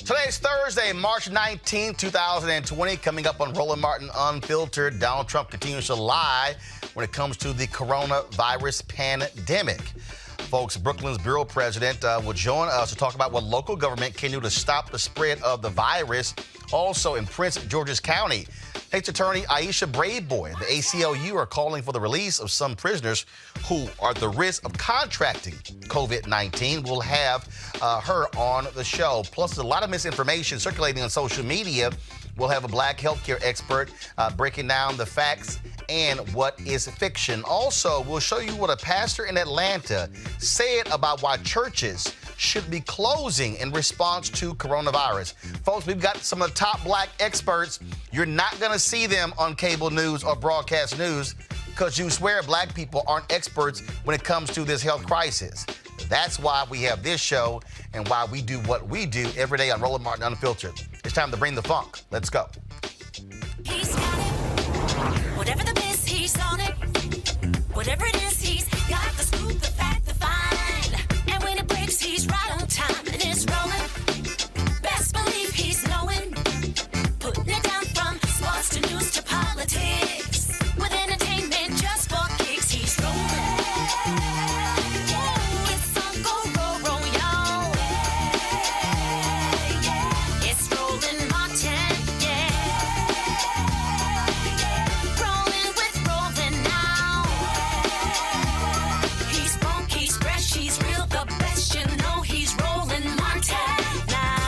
Today's Thursday, March 19, 2020. Coming up on Roland Martin Unfiltered, Donald Trump continues to lie when it comes to the coronavirus pandemic. Folks, Brooklyn's bureau president will join us to talk about what local government can do to stop the spread of the virus. Also in Prince George's County, State's Attorney Aisha Braveboy and the ACLU are calling for the release of some prisoners who are at the risk of contracting COVID-19. We'll have her on the show. Plus, there's a lot of misinformation circulating on social media. We'll have a black healthcare expert breaking down the facts and what is fiction. Also, we'll show you what a pastor in Atlanta said about why churches should be closing in response to coronavirus. Folks, we've got some of the top black experts. You're not going to see them on cable news or broadcast news because you swear black people aren't experts when it comes to this health crisis. That's why we have this show and why we do what we do every day on Roland Martin Unfiltered. It's time to bring the funk. Let's go. He's got it. Whatever the biz, he's on it. Whatever it is, he's got the scoop, the fact, the find. And when it breaks, he's right on time and it's rolling. Best believe he's knowing. Putting it down from sports to news to politics. With entertainment just for kicks, he's rolling. It's on go, y'all. It's Roland Martin, Rolling with Roland now. He's funk, he's fresh, he's real, the best, you know he's Roland Martin now.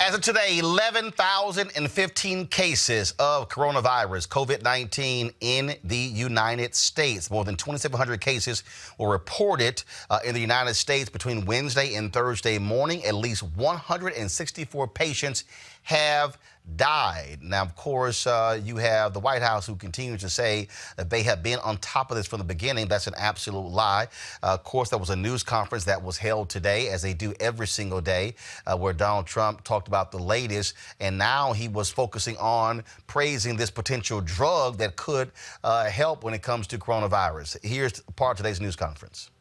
As of today, 11,015 cases of coronavirus, COVID-19 in the United States. More than 2,700 cases were reported in the United States between Wednesday and Thursday morning. At least 164 patients have died. Now, of course, you have the White House who continues to say that they have been on top of this from the beginning. That's an absolute lie. Of course, there was a news conference that was held today, as they do every single day, where Donald Trump talked about the latest, and now he was focusing on praising this potential drug that could help when it comes to coronavirus. Here's part of today's news conference.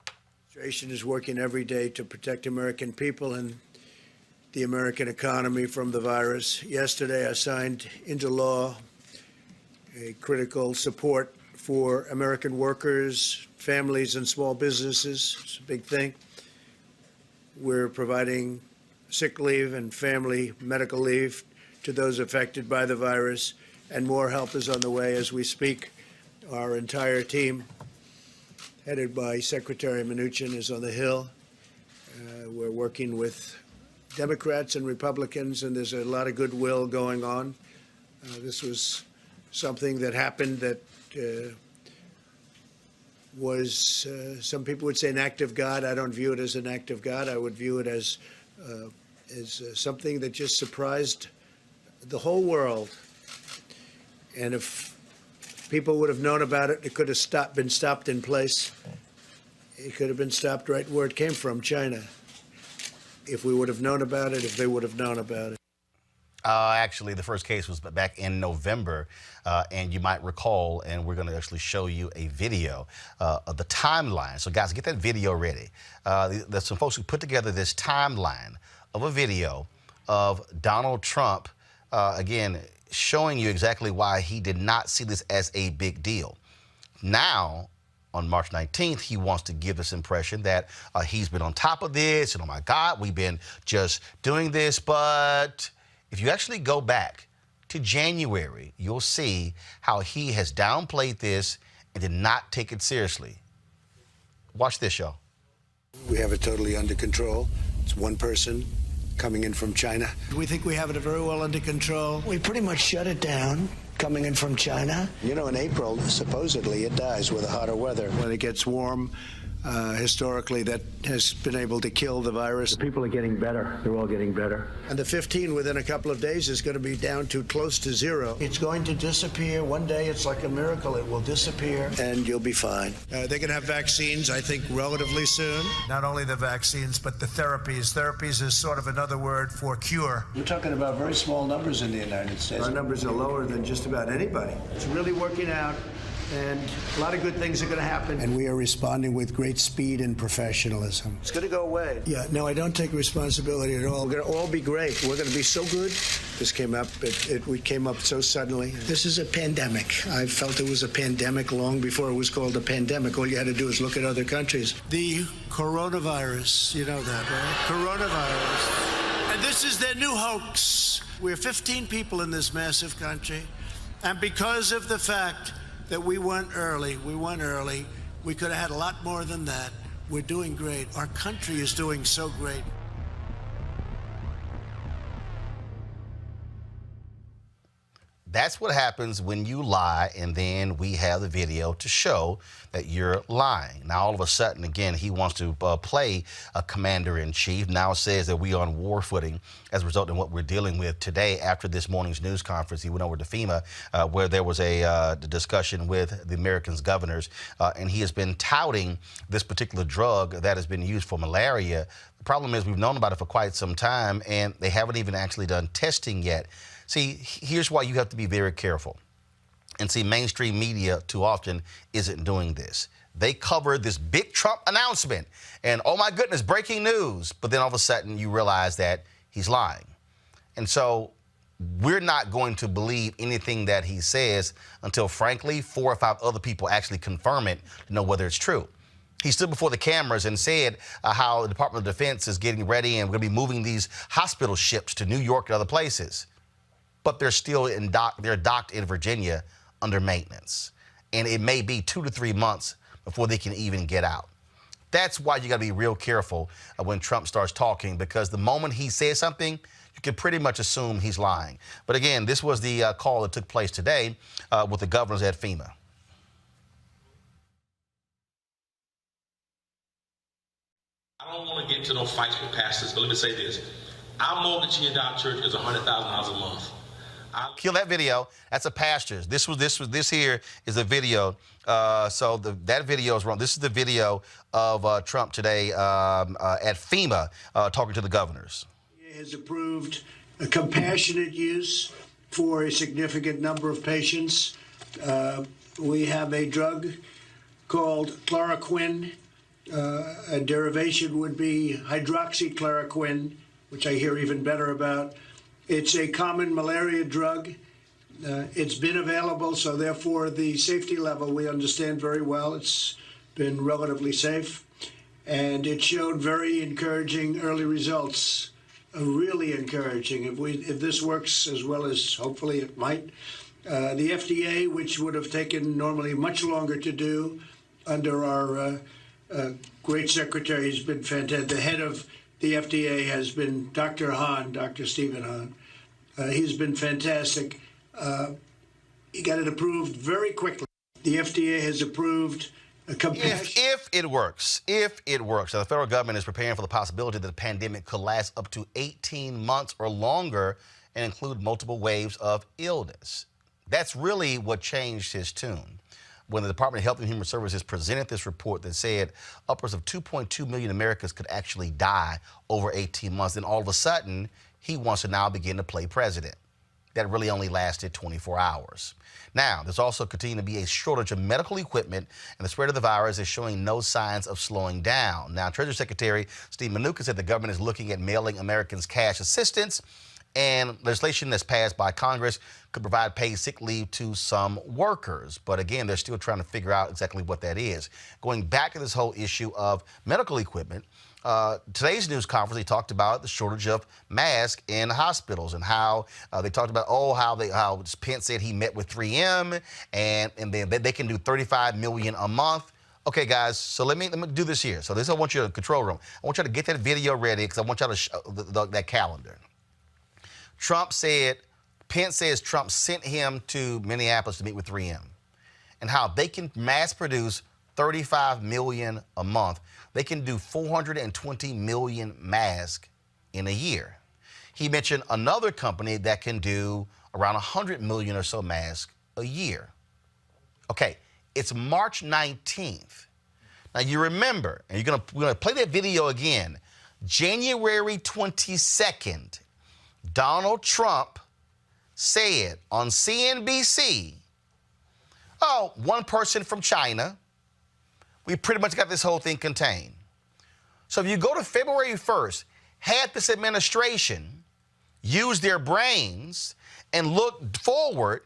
The administration is working every day to protect American people and the American economy from the virus. Yesterday, I signed into law a critical support for American workers, families, and small businesses. It's a big thing. We're providing sick leave and family medical leave to those affected by the virus, and more help is on the way as we speak. Our entire team, headed by Secretary Mnuchin, is on the Hill. We're working with Democrats and Republicans, and there's a lot of goodwill going on. This was something that happened that was, some people would say, an act of God. I don't view it as an act of God. I would view it as something that just surprised the whole world. And if people would have known about it, it could have been stopped in place. It could have been stopped right where it came from, China. If we would have known about it, if they would have known about it. Actually, the first case was back in November, and you might recall, and we're going to actually show you a video of the timeline. So, guys, get that video ready. There's some folks who put together this timeline of a video of Donald Trump, again, showing you exactly why he did not see this as a big deal. Now, on March 19th, he wants to give this impression that he's been on top of this, and oh my God, we've been just doing this. But if you actually go back to January, you'll see how he has downplayed this and did not take it seriously. Watch this, y'all. We have it totally under control. It's one person coming in from China. We think we have it very well under control. We pretty much shut it down. Coming in from China. You know, in April, supposedly it dies with the hotter weather. When it gets warm, historically that has been able to kill the virus. People are getting better. They're all getting better. And the 15 within a couple of days is going to be down to close to zero. It's going to disappear. One day it's like a miracle. It will disappear and you'll be fine. They're going to have vaccines, I think, relatively soon. Not only the vaccines, but the therapies. Therapies is sort of another word for cure. We're talking about very small numbers in the United States. Our numbers are lower than just about anybody. It's really working out. And a lot of good things are going to happen. And we are responding with great speed and professionalism. It's going to go away. Yeah, no, I don't take responsibility at all. We're going to all be great. We're going to be so good. This came up, we came up so suddenly. This is a pandemic. I felt it was a pandemic long before it was called a pandemic. All you had to do is look at other countries. The coronavirus, you know that, right? Coronavirus. And this is their new hoax. We're 15 people in this massive country. And because of the fact that we went early, we could have had a lot more than that. We're doing great. Our country is doing so great. That's what happens when you lie, and then we have the video to show that you're lying. Now, all of a sudden, again, he wants to play a commander-in-chief. Now it says that we are on war footing as a result of what we're dealing with today. After this morning's news conference, he went over to FEMA, where there was a discussion with the Americans' governors, and he has been touting this particular drug that has been used for malaria. The problem is we've known about it for quite some time, and they haven't even actually done testing yet. See, here's why you have to be very careful. And see, mainstream media too often isn't doing this. They cover this big Trump announcement and, oh my goodness, breaking news. But then all of a sudden you realize that he's lying. And so we're not going to believe anything that he says until, frankly, 4 or 5 other people actually confirm it to know whether it's true. He stood before the cameras and said how the Department of Defense is getting ready and we're going to be moving these hospital ships to New York and other places. But they're still they're docked in Virginia under maintenance. And it may be 2 to 3 months before they can even get out. That's why you got to be real careful when Trump starts talking, because the moment he says something, you can pretty much assume he's lying. But again, this was the call that took place today with the governors at FEMA. I don't want to get into no fights with pastors, but let me say this. Our mortgage here in our church is $100,000 a month. Kill that video. That's a pastor's. This here is a video. That video is wrong. This is the video of Trump today at FEMA talking to the governors. He has approved a compassionate use for a significant number of patients. We have a drug called chloroquine. A derivation would be hydroxychloroquine, which I hear even better about. It's a common malaria drug. It's been available, so therefore the safety level we understand very well. It's been relatively safe, and it showed very encouraging early results, really encouraging. If this works as well as hopefully it might, the FDA, which would have taken normally much longer to do under our great secretary, has been fantastic. The head of the FDA has been Dr. Hahn, Dr. Stephen Hahn. He's been fantastic. He got it approved very quickly. The FDA has approved a compassion. If it works. Now, the federal government is preparing for the possibility that the pandemic could last up to 18 months or longer and include multiple waves of illness. That's really what changed his tune. When the Department of Health and Human Services presented this report that said upwards of 2.2 million Americans could actually die over 18 months, then all of a sudden, he wants to now begin to play president. That really only lasted 24 hours. Now, there's also continuing to be a shortage of medical equipment, and the spread of the virus is showing no signs of slowing down. Now, Treasury Secretary Steve Mnuchin said the government is looking at mailing Americans cash assistance, and legislation that's passed by Congress could provide paid sick leave to some workers. But again, they're still trying to figure out exactly what that is. Going back to this whole issue of medical equipment, today's news conference, they talked about the shortage of masks in hospitals and how they talked about, how Pence said he met with 3M and then they can do $35 million a month. Okay, guys, so let me do this here. So this, I want you to control room. I want you to get that video ready because I want you to show that calendar. Pence says Trump sent him to Minneapolis to meet with 3M and how they can mass produce 35 million a month, they can do 420 million masks in a year. He mentioned another company that can do around 100 million or so masks a year. Okay, it's March 19th. Now you remember, and we're gonna play that video again. January 22nd, Donald Trump said on CNBC, oh, one person from China, we pretty much got this whole thing contained. So if you go to February 1st, had this administration used their brains and looked forward,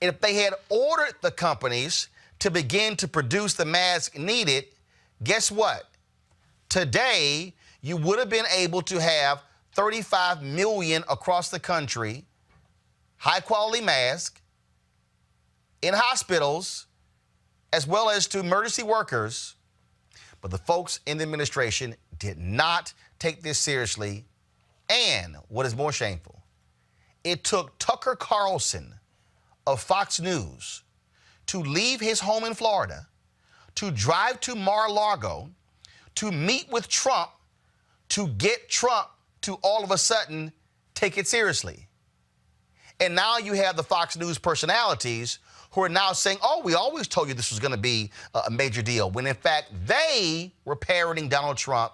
and if they had ordered the companies to begin to produce the masks needed, guess what? Today, you would have been able to have 35 million across the country, high-quality masks, in hospitals, as well as to emergency workers. But the folks in the administration did not take this seriously. And what is more shameful, it took Tucker Carlson of Fox News to leave his home in Florida, to drive to Mar-a-Lago, to meet with Trump, to get Trump to all of a sudden take it seriously. And now you have the Fox News personalities who are now saying, oh, we always told you this was going to be a major deal, when in fact they were parroting Donald Trump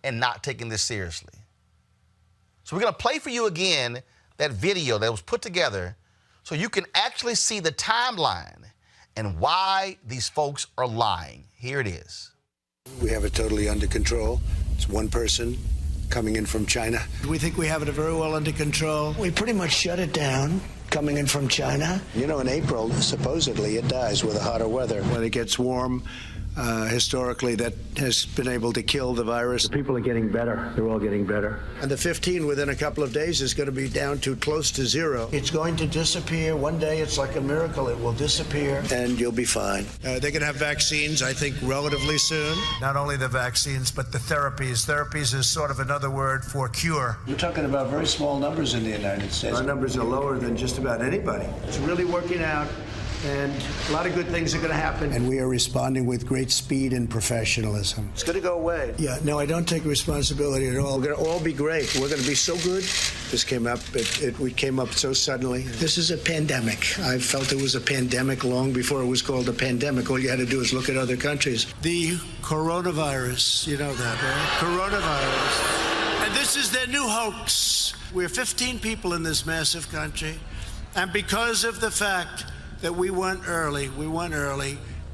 and not taking this seriously. So we're going to play for you again that video that was put together so you can actually see the timeline and why these folks are lying. Here it is. We have it totally under control. It's one person coming in from China. We think we have it very well under control. We pretty much shut it down coming in from China. You know, in April, supposedly it dies with the hotter weather. When it gets warm, historically, that has been able to kill the virus. People are getting better. They're all getting better. And the 15 within a couple of days is going to be down to close to zero. It's going to disappear. One day it's like a miracle. It will disappear. And you'll be fine. They're going to have vaccines, I think, relatively soon. Not only the vaccines, but the therapies. Therapies is sort of another word for cure. You're talking about very small numbers in the United States. Our numbers are lower than just about anybody. It's really working out, and a lot of good things are going to happen. And we are responding with great speed and professionalism. It's going to go away. Yeah, no, I don't take responsibility at all. We're going to all be great. We're going to be so good. This came up, we came up so suddenly. This is a pandemic. I felt it was a pandemic long before it was called a pandemic. All you had to do is look at other countries. The coronavirus, you know that, right? Coronavirus. And this is their new hoax. We're 15 people in this massive country. And because of the fact that we went early,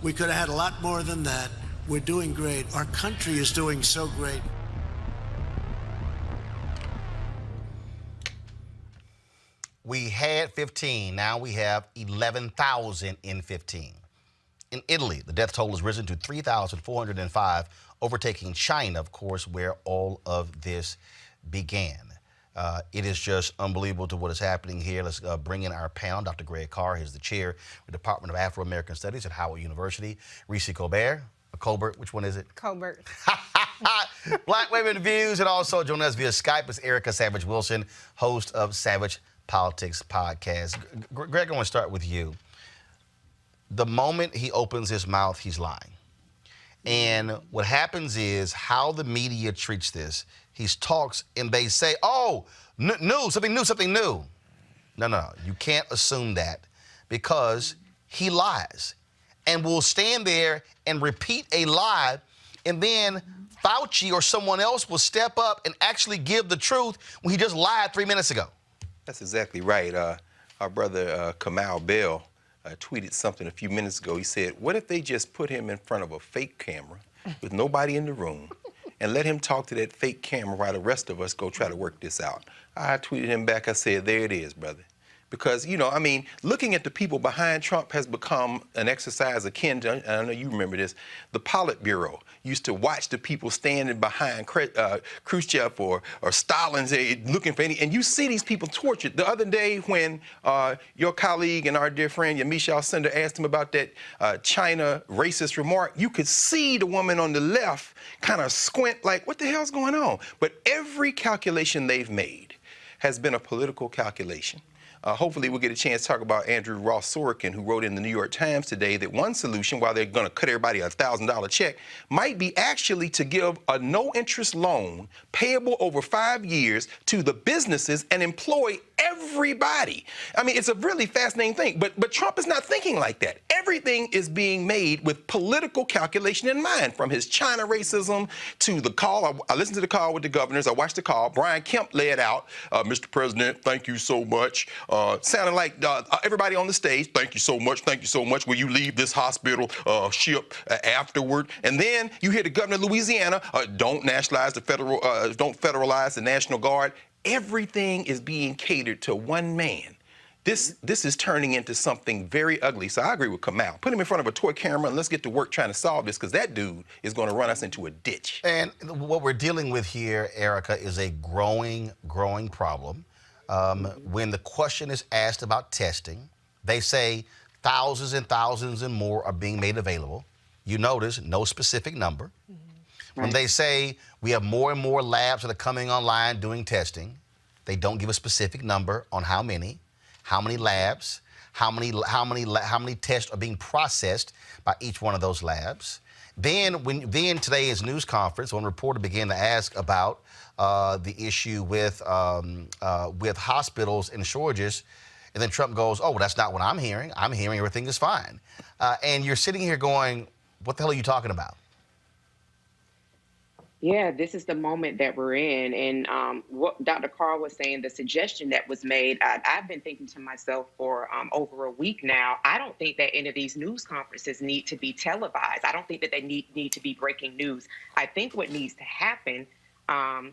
we could have had a lot more than that. We're doing great. Our country is doing so great. We had 15, now we have 11,000 in 15. In Italy, the death toll has risen to 3,405, overtaking China, of course, where all of this began. It is just unbelievable to what is happening here. Let's bring in our panel. Dr. Greg Carr is the chair of the Department of Afro-American Studies at Howard University. Reese Colbert, which one is it? Colbert. Black Women Views, and also joining us via Skype is Erica Savage Wilson, host of Savage Politics Podcast. Greg, I want to start with you. The moment he opens his mouth, he's lying. And what happens is how the media treats this. He talks and they say, oh, something new. No. You can't assume that because he lies and will stand there and repeat a lie, and then Fauci or someone else will step up and actually give the truth when he just lied 3 minutes ago. That's exactly right. Our brother Kamau Bell tweeted something a few minutes ago. He said, what if they just put him in front of a fake camera with nobody in the room and let him talk to that fake camera while the rest of us go try to work this out? I tweeted him back. I said, there it is, brother. Because, you know, I mean, looking at the people behind Trump has become an exercise akin to, and I know you remember this, the Politburo used to watch the people standing behind Khrushchev or Stalin looking for any, and you see these people tortured. The other day when your colleague and our dear friend, Yamiche Sender, asked him about that China racist remark, you could see the woman on the left kind of squint like, what the hell's going on? But every calculation they've made has been a political calculation. hopefully we'll get a chance to talk about Andrew Ross Sorkin, who wrote in the New York Times today that one solution, while they're going to cut everybody a $1,000 check, might be actually to give a no-interest loan payable over 5 years to the businesses and employ everybody. I mean, it's a really fascinating thing, but Trump is not thinking like that. Everything is being made with political calculation in mind, from his China racism to the call. I listened to the call with the governors. I watched the call. Brian Kemp laid out, Mr. President, thank you so much. Sounding like everybody on the stage, thank you so much, will you leave this hospital ship afterward? And then you hear the governor of Louisiana, don't nationalize the don't federalize the National Guard. Everything is being catered to one man. This is turning into something very ugly. So I agree with Kamau. Put him in front of a toy camera and let's get to work trying to solve this, because that dude is going to run us into a ditch. And what we're dealing with here, Erica, is a growing problem. When the question is asked about testing, they say thousands and thousands and more are being made available. You notice no specific number. When they say we have more and more labs that are coming online doing testing, they don't give a specific number on how many labs, how many tests are being processed by each one of those labs. Then today's news conference, when a reporter began to ask about the issue with hospitals and shortages, and then Trump goes, "Oh, well, that's not what I'm hearing. I'm hearing everything is fine." And you're sitting here going, "What the hell are you talking about?" Yeah, this is the moment that we're in. And what Dr. Carl was saying, the suggestion that was made, I've been thinking to myself for over a week now, I don't think that any of these news conferences need to be televised. I don't think that they need to be breaking news. I think what needs to happen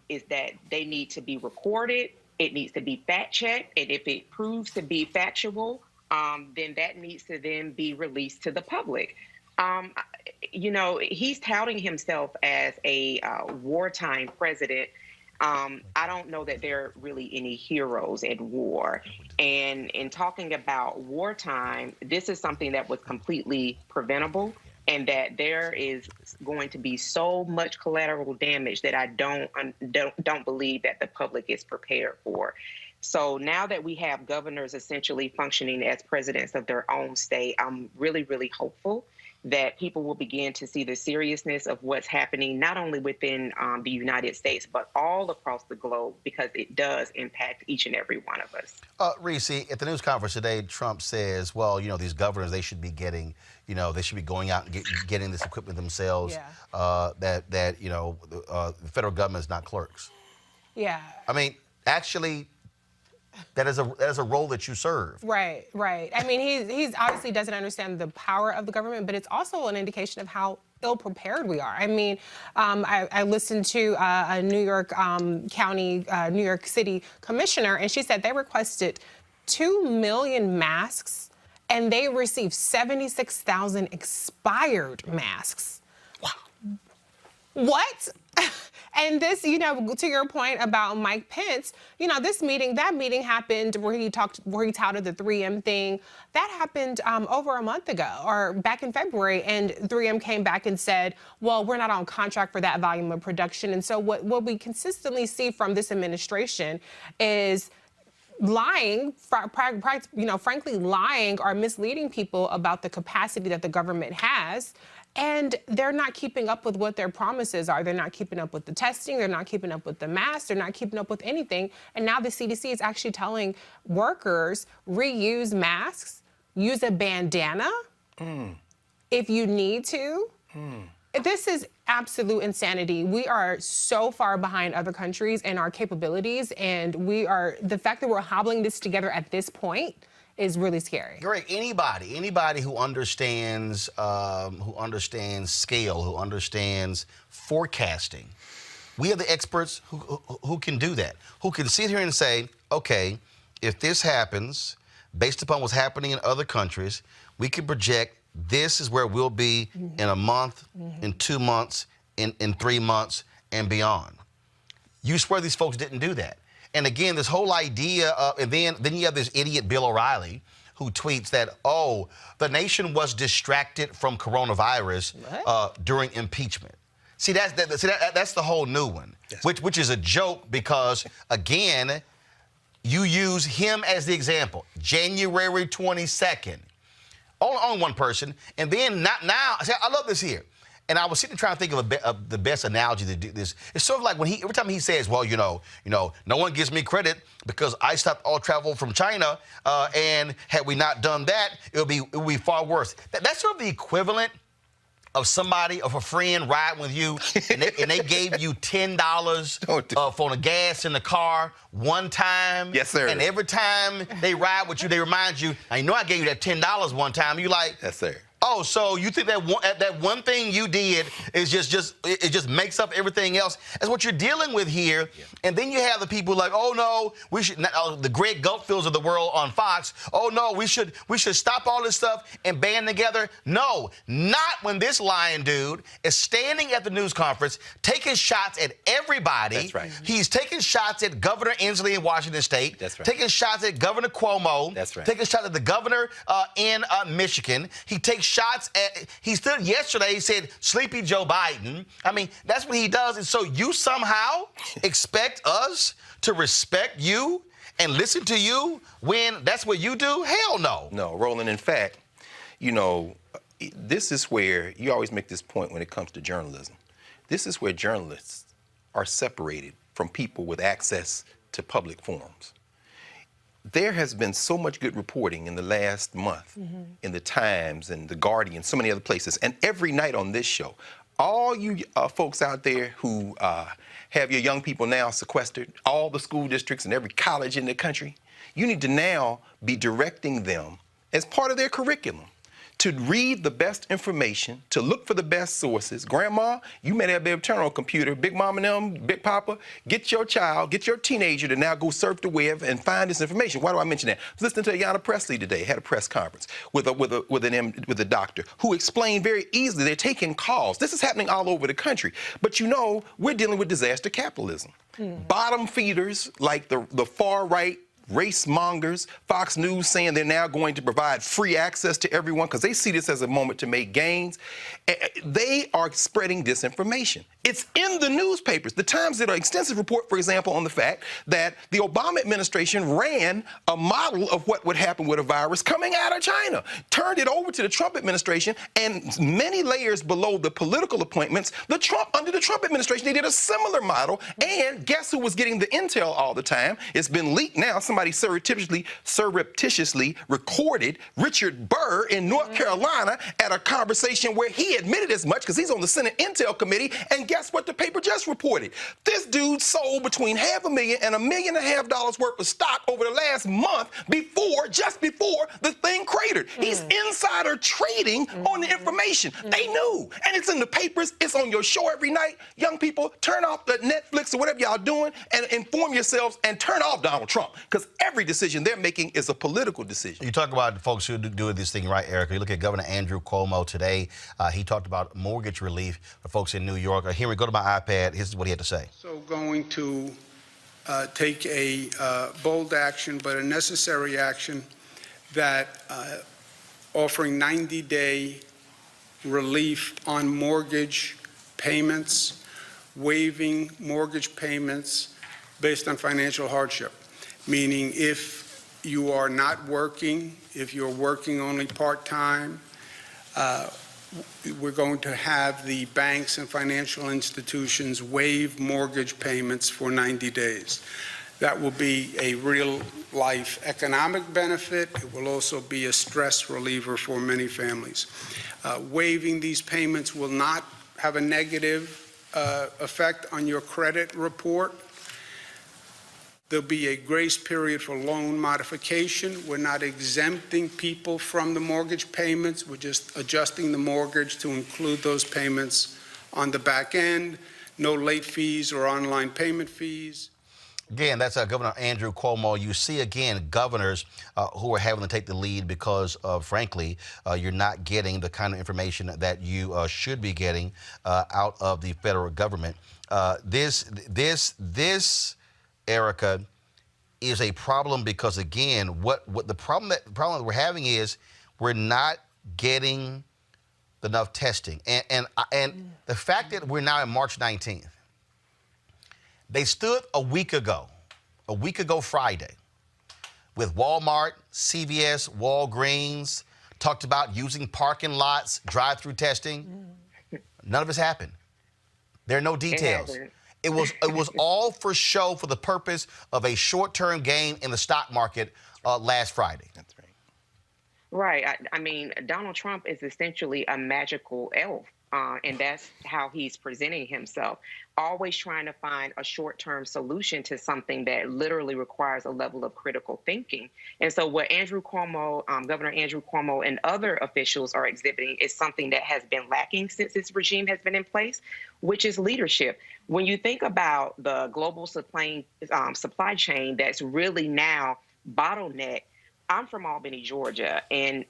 is that they need to be recorded. It needs to be fact-checked. And if it proves to be factual, then that needs to then be released to the public. You know, he's touting himself as a wartime president. I don't know that there are really any heroes at war. And in talking about wartime, this is something that was completely preventable, and that there is going to be so much collateral damage that I don't believe that the public is prepared for. So now that we have governors essentially functioning as presidents of their own state, I'm really, really hopeful that people will begin to see the seriousness of what's happening, not only within the United States, but all across the globe, because it does impact each and every one of us. Reese, at the news conference today, Trump says, well, you know, these governors, they should be getting, you know, they should be going out and getting this equipment themselves, that you know, the federal government is not clerks. Yeah. I mean, actually, that is a role that you serve. Right. I mean, he's obviously doesn't understand the power of the government, but it's also an indication of how ill-prepared we are. I mean, I listened to a New York County, New York City commissioner, and she said they requested 2 million masks, and they received 76,000 expired masks. Wow. What? And this, you know, to your point about Mike Pence, you know, that meeting happened where he touted the 3M thing. That happened over a month ago, or back in February, and 3M came back and said, well, we're not on contract for that volume of production. And so what we consistently see from this administration is lying, you know, frankly, lying or misleading people about the capacity that the government has. And they're not keeping up with what their promises are. They're not keeping up with the testing. They're not keeping up with the masks. They're not keeping up with anything. And now the CDC is actually telling workers, reuse masks, use a bandana if you need to. This is absolute insanity. We are so far behind other countries in our capabilities, and the fact that we're hobbling this together at this point is really scary. Great. Anybody who understands scale, who understands forecasting, we are the experts who can do that, who can sit here and say, okay, if this happens, based upon what's happening in other countries, we can project this is where we'll be in a month, in 2 months, in 3 months, and beyond. You swear these folks didn't do that. And again, this whole idea of, and then you have this idiot Bill O'Reilly who tweets that, oh, the nation was distracted from coronavirus during impeachment. See, that's the whole new one, which is a joke because, again, you use him as the example. January 22nd. On one person. And then not now. I love this here. And I was sitting trying to think of the best analogy to do this. It's sort of like when every time he says, well, no one gives me credit because I stopped all travel from China, and had we not done that, it would be far worse. That's sort of the equivalent of a friend riding with you, and they gave you $10 for the gas in the car one time. Yes, sir. And every time they ride with you, they remind you, I gave you that $10 one time. You like, yes, sir. Oh, so you think that one thing you did is just makes up everything else? That's what you're dealing with here. Yeah. And then you have the people like, oh no, we should the Greg Gutfields of the world on Fox. Oh no, we should stop all this stuff and band together. No, not when this lying dude is standing at the news conference taking shots at everybody. That's right. He's taking shots at Governor Inslee in Washington State. That's right. Taking shots at Governor Cuomo. That's right. Taking shots at the governor in Michigan. He takes shots at, he stood yesterday, he said, Sleepy Joe Biden. I mean, that's what he does. And so you somehow expect us to respect you and listen to you when that's what you do? Hell no. No, Roland, in fact, this is where you always make this point when it comes to journalism. This is where journalists are separated from people with access to public forums. There has been so much good reporting in the last month in the Times and the Guardian, so many other places, and every night on this show, all you folks out there who have your young people now sequestered, all the school districts and every college in the country, you need to now be directing them as part of their curriculum to read the best information, to look for the best sources. Grandma, you may not be able to turn on a computer. Big Mama and them, Big Papa, get your child, get your teenager to now go surf the web and find this information. Why do I mention that? I was listening to Ayanna Pressley today, had a press conference with a doctor who explained very easily they're taking calls. This is happening all over the country. But we're dealing with disaster capitalism. Bottom feeders like the far right, race mongers, Fox News saying they're now going to provide free access to everyone because they see this as a moment to make gains. They are spreading disinformation. It's in the newspapers. The Times did an extensive report, for example, on the fact that the Obama administration ran a model of what would happen with a virus coming out of China, turned it over to the Trump administration, and many layers below the political appointments, under the Trump administration, they did a similar model. And guess who was getting the intel all the time? It's been leaked now. Somebody surreptitiously recorded Richard Burr in North Carolina at a conversation where he admitted as much because he's on the Senate Intel Committee. And guess what the paper just reported? This dude sold between $500,000 and $1.5 million worth of stock over the last month just before the thing cratered. He's insider trading on the information. They knew. And it's in the papers. It's on your show every night. Young people, turn off the Netflix or whatever y'all doing and inform yourselves and turn off Donald Trump because every decision they're making is a political decision. You talk about the folks who do this thing right, Erica. You look at Governor Andrew Cuomo today. He talked about mortgage relief for folks in New York. Here we go to my iPad. Here's what he had to say. So going to take a bold action, but a necessary action that offering 90-day relief on mortgage payments, waiving mortgage payments based on financial hardship. Meaning if you are not working, if you're working only part-time, we're going to have the banks and financial institutions waive mortgage payments for 90 days. That will be a real-life economic benefit. It will also be a stress reliever for many families. Waiving these payments will not have a negative effect on your credit report. There'll be a grace period for loan modification. We're not exempting people from the mortgage payments. We're just adjusting the mortgage to include those payments on the back end. No late fees or online payment fees. Again, that's Governor Andrew Cuomo. You see, again, governors who are having to take the lead because, frankly, you're not getting the kind of information that you should be getting out of the federal government. This, Erica, is a problem because, again, what the problem that we're having is we're not getting enough testing. And the fact that we're now in March 19th, they stood a week ago Friday, with Walmart, CVS, Walgreens, talked about using parking lots, drive-through testing. None of it's happened. There are no details. It was all for show for the purpose of a short-term gain in the stock market last Friday. That's right. Right. I mean, Donald Trump is essentially a magical elf. And that's how he's presenting himself, always trying to find a short-term solution to something that literally requires a level of critical thinking. And so what Andrew Cuomo, Governor Andrew Cuomo and other officials are exhibiting is something that has been lacking since this regime has been in place, which is leadership. When you think about the global supply chain that's really now bottlenecked, I'm from Albany, Georgia, and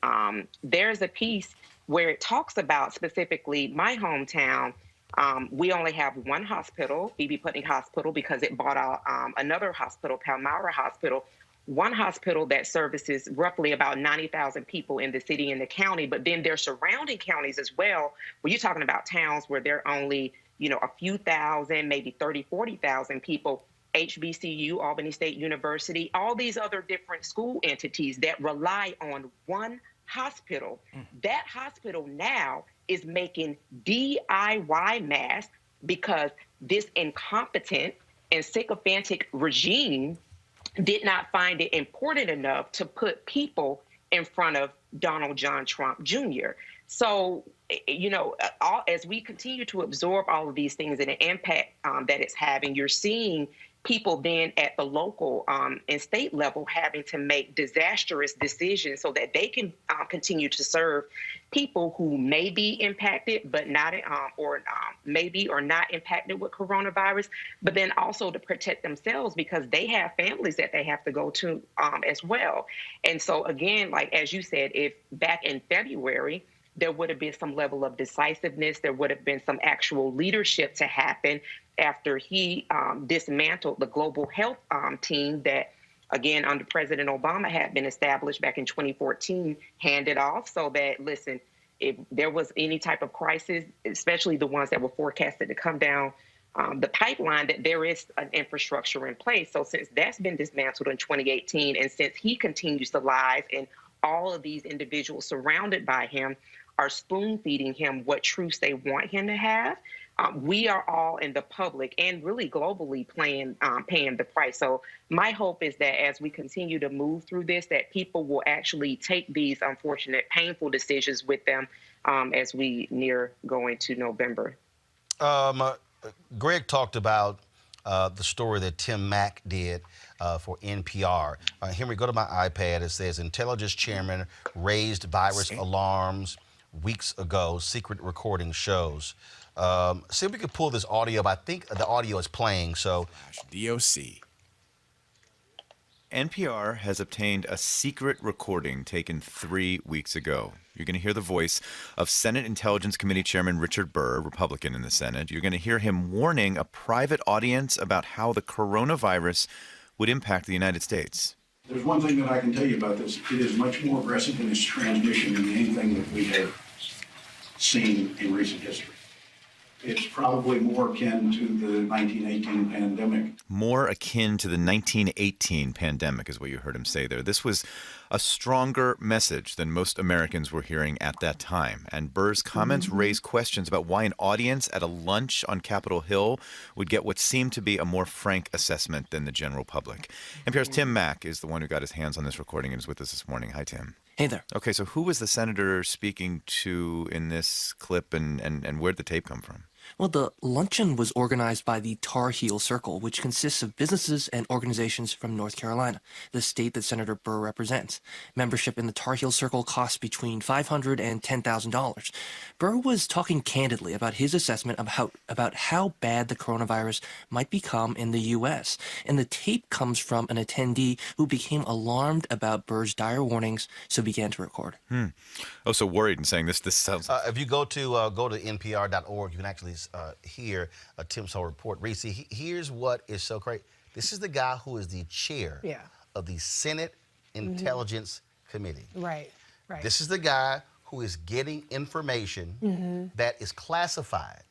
there's a piece where it talks about specifically my hometown. We only have one hospital, Phoebe Putney Hospital, because it bought out another hospital, Palmyra Hospital, one hospital that services roughly about 90,000 people in the city and the county. But then there's surrounding counties as well, where you're talking about towns where there are only, a few thousand, maybe 30, 40,000 people. HBCU, Albany State University, all these other different school entities that rely on one hospital. That hospital now is making DIY masks because this incompetent and sycophantic regime did not find it important enough to put people in front of Donald John Trump Jr. So, as we continue to absorb all of these things and the impact that it's having, you're seeing people then at the local and state level having to make disastrous decisions so that they can continue to serve people who may be impacted, but not, maybe or not impacted with coronavirus, but then also to protect themselves because they have families that they have to go to as well. And so again, like as you said, if back in February, there would have been some level of decisiveness. There would have been some actual leadership to happen after he dismantled the global health team that, again, under President Obama had been established back in 2014, handed off so that, listen, if there was any type of crisis, especially the ones that were forecasted to come down the pipeline, that there is an infrastructure in place. So since that's been dismantled in 2018, and since he continues to lie and all of these individuals surrounded by him are spoon-feeding him what truths they want him to have, we are all in the public and really globally paying the price. So my hope is that as we continue to move through this, that people will actually take these unfortunate, painful decisions with them as we near going to November. Greg talked about the story that Tim Mack did for NPR. Henry, go to my iPad. It says, intelligence chairman raised virus alarms weeks ago, secret recording shows. See if we could pull this audio up. I think the audio is playing, so. DOC. NPR has obtained a secret recording taken 3 weeks ago. You're going to hear the voice of Senate Intelligence Committee Chairman Richard Burr, Republican in the Senate. You're going to hear him warning a private audience about how the coronavirus would impact the United States. There's one thing that I can tell you about this. It is much more aggressive in its transmission than anything that we have seen in recent history. It's probably more akin to the 1918 pandemic. More akin to the 1918 pandemic is what you heard him say there. This was a stronger message than most Americans were hearing at that time. And Burr's comments raised questions about why an audience at a lunch on Capitol Hill would get what seemed to be a more frank assessment than the general public. NPR's Tim Mack is the one who got his hands on this recording and is with us this morning. Hi, Tim. Hey there. Okay, so who was the senator speaking to in this clip, and where did the tape come from? Well, the luncheon was organized by the Tar Heel Circle, which consists of businesses and organizations from North Carolina, the state that Senator Burr represents. Membership in the Tar Heel Circle costs between $500 and $10,000. Burr was talking candidly about his assessment of about how bad the coronavirus might become in the U.S. And the tape comes from an attendee who became alarmed about Burr's dire warnings, so began to record. Oh, so worried and saying this sounds... if you go to npr.org, you can actually hear Tim's whole report. Reese, here's what is so great. This is the guy who is the chair of the Senate Intelligence Committee. Right. This is the guy who is getting information that is classified.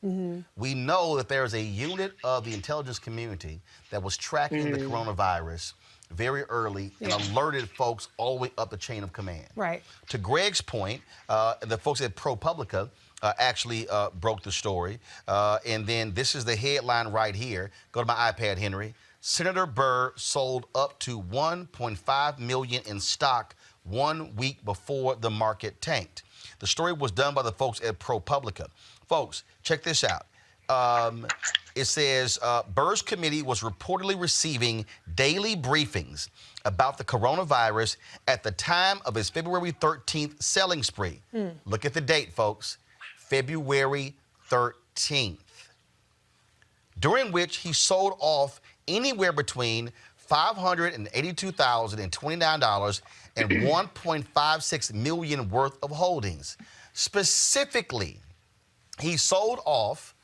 We know that there is a unit of the intelligence community that was tracking the coronavirus very early and alerted folks all the way up the chain of command. Right. To Greg's point, the folks at ProPublica actually broke the story. And then this is the headline right here. Go to my iPad, Henry. Senator Burr sold up to $1.5 million in stock 1 week before the market tanked. The story was done by the folks at ProPublica. Folks, check this out. It says Burr's committee was reportedly receiving daily briefings about the coronavirus at the time of his February 13th selling spree. Look at the date, folks. February 13th. During which he sold off anywhere between $582,029 and $1.56 million worth of holdings. Specifically, he sold off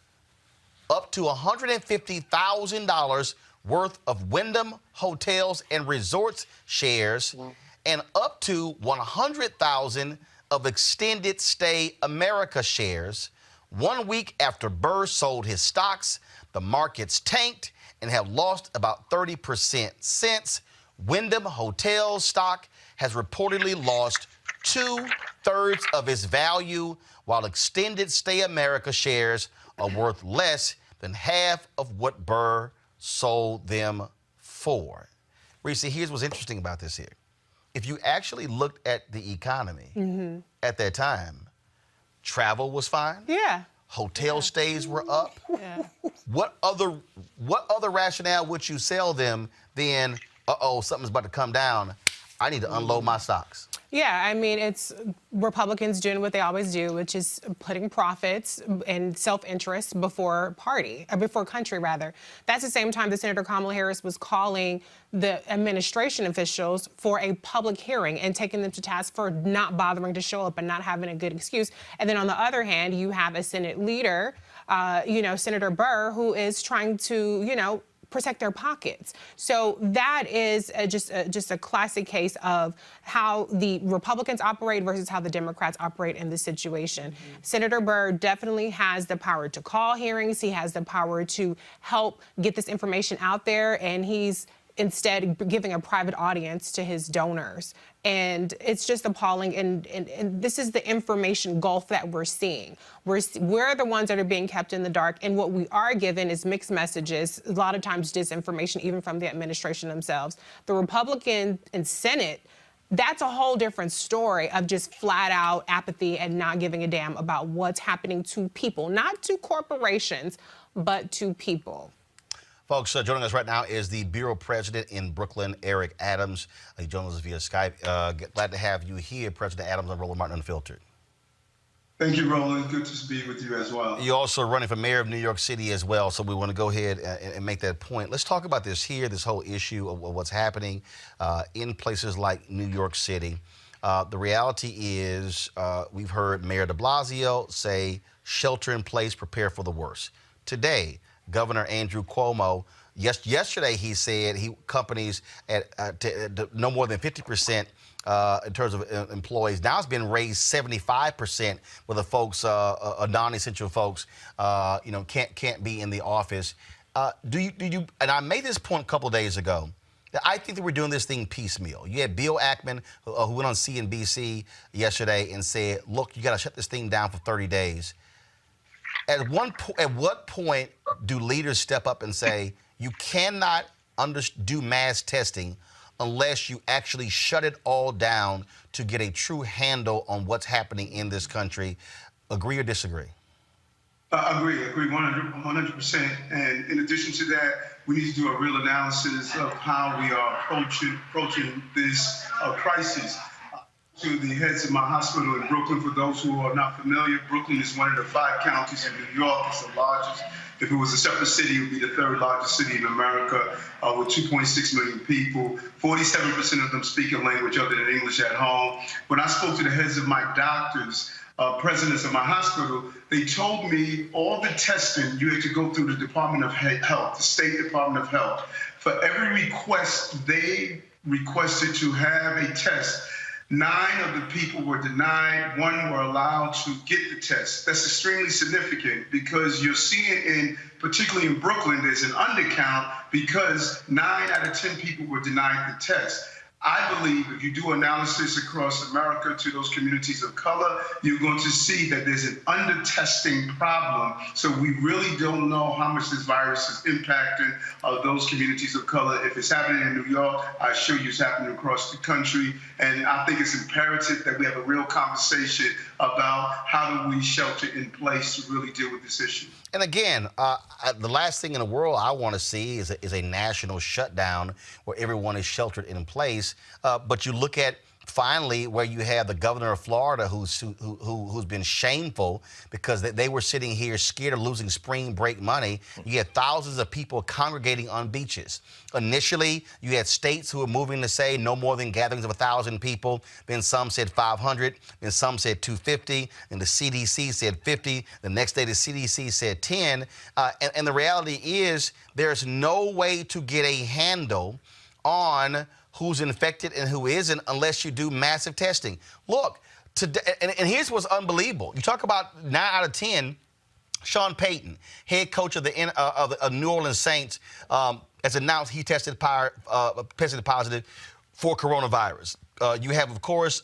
up to $150,000 worth of Wyndham Hotels and Resorts shares and up to $100,000 of Extended Stay America shares. 1 week after Burr sold his stocks, the markets tanked and have lost about 30% since. Wyndham Hotels stock has reportedly lost 2/3 of its value, while Extended Stay America shares are worth less than half of what Burr sold them for. Reese, here's what's interesting about this here. If you actually looked at the economy at that time, travel was fine. Yeah. Hotel stays were up. Yeah. What other rationale would you sell them than, something's about to come down, I need to unload my stocks? Yeah, I mean, it's Republicans doing what they always do, which is putting profits and self-interest before country, rather. That's the same time that Senator Kamala Harris was calling the administration officials for a public hearing and taking them to task for not bothering to show up and not having a good excuse. And then on the other hand, you have a Senate leader, Senator Burr, who is trying to, protect their pockets. So that is just a classic case of how the Republicans operate versus how the Democrats operate in this situation. Senator Burr definitely has the power to call hearings. He has the power to help get this information out there, and he's instead giving a private audience to his donors. And it's just appalling. And this is the information gulf that we're seeing. We're the ones that are being kept in the dark. And what we are given is mixed messages, a lot of times disinformation, even from the administration themselves. The Republican and Senate, that's a whole different story of just flat out apathy and not giving a damn about what's happening to people, not to corporations, but to people. Folks, joining us right now is the Bureau President in Brooklyn, Eric Adams. He joins us via Skype. Glad to have you here, President Adams, on Roland Martin Unfiltered. Thank you, Roland. Good to be with you as well. You're also running for mayor of New York City as well, so we want to go ahead and make that point. Let's talk about this here, this whole issue of what's happening in places like New York City. The reality is we've heard Mayor de Blasio say shelter in place, prepare for the worst. Today, Governor Andrew Cuomo, yesterday he said companies at no more than 50% in terms of employees. Now it's been raised 75% where the folks, non-essential folks, can't be in the office. Do you? And I made this point a couple days ago. I think that we're doing this thing piecemeal. You had Bill Ackman, who went on CNBC yesterday and said, "Look, you got to shut this thing down for 30 days." At what point do leaders step up and say, you cannot do mass testing unless you actually shut it all down to get a true handle on what's happening in this country? Agree or disagree? Agree 100%. And in addition to that, we need to do a real analysis of how we are approaching this crisis. To the heads of my hospital in Brooklyn. For those who are not familiar, Brooklyn is one of the 5 counties in New York. It's the largest. If it was a separate city, it would be the 3rd largest city in America with 2.6 million people. 47% of them speak a language other than English at home. When I spoke to the heads of my doctors, presidents of my hospital, they told me all the testing you had to go through the Department of Health, the State Department of Health. For every request they requested to have a test, 9 of the people were denied, 1 were allowed to get the test. That's extremely significant because you're seeing particularly in Brooklyn, there's an undercount because 9 out of 10 people were denied the test. I believe if you do analysis across America to those communities of color, you're going to see that there's an under-testing problem. So we really don't know how much this virus is impacting those communities of color. If it's happening in New York, I assure you it's happening across the country. And I think it's imperative that we have a real conversation about how do we shelter in place to really deal with this issue. And again, the last thing in the world I want to see is a national shutdown where everyone is sheltered in place. But you look at finally where you have the governor of Florida who's been shameful because they were sitting here scared of losing spring break money. You had thousands of people congregating on beaches. Initially, you had states who were moving to say no more than gatherings of 1,000 people. Then some said 500. Then some said 250. And the CDC said 50. The next day, the CDC said 10. And the reality is there's no way to get a handle on who's infected and who isn't unless you do massive testing. Look, today, and here's what's unbelievable. You talk about 9 out of 10, Sean Payton, head coach of the New Orleans Saints, has announced he tested positive for coronavirus. You have, of course,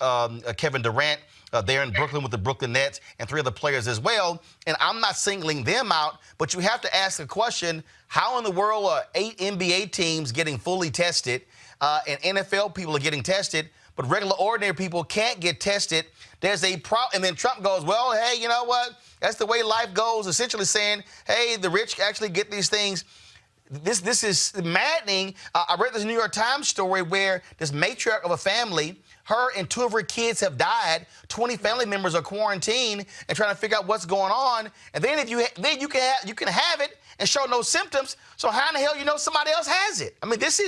Kevin Durant there in Brooklyn with the Brooklyn Nets and 3 other players as well. And I'm not singling them out, but you have to ask the question, how in the world are 8 NBA teams getting fully tested and NFL people are getting tested, but regular, ordinary people can't get tested? There's a problem. And then Trump goes, well, hey, you know what? That's the way life goes, essentially saying, hey, the rich actually get these things. This is maddening. I read this New York Times story where this matriarch of a family, her and 2 of her kids have died. 20 family members are quarantined and trying to figure out what's going on. And then you can have it and show no symptoms. So how in the hell you know somebody else has it? I mean, it's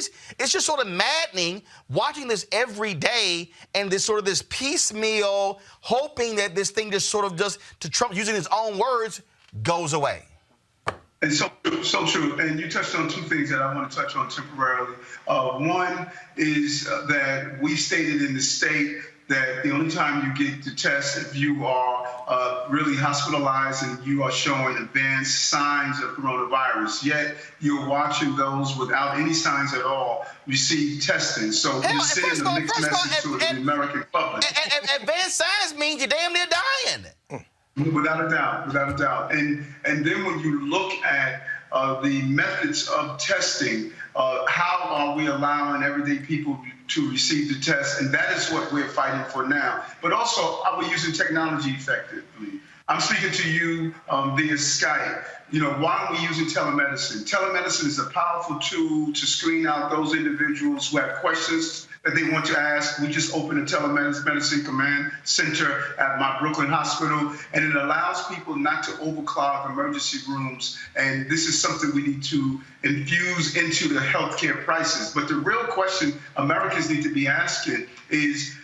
just sort of maddening watching this every day and this piecemeal hoping that this thing just sort of just, to Trump using his own words, goes away. And so true. And you touched on 2 things that I want to touch on temporarily. One is that we stated in the state that the only time you get to test if you are really hospitalized and you are showing advanced signs of coronavirus. Yet you're watching those without any signs at all receive testing. So you're sending a mixed message to the American public. Advanced signs means you're damn near dying. Without a doubt. And then when you look at the methods of testing, how are we allowing everyday people to receive the test? And that is what we're fighting for now. But also, are we using technology effectively? I'm speaking to you via Skype. You know, why are we using telemedicine? Telemedicine is a powerful tool to screen out those individuals who have questions that they want to ask. We just opened a telemedicine command center at my Brooklyn hospital, and it allows people not to overclog emergency rooms. And this is something we need to infuse into the healthcare crisis. But the real question Americans need to be asking is,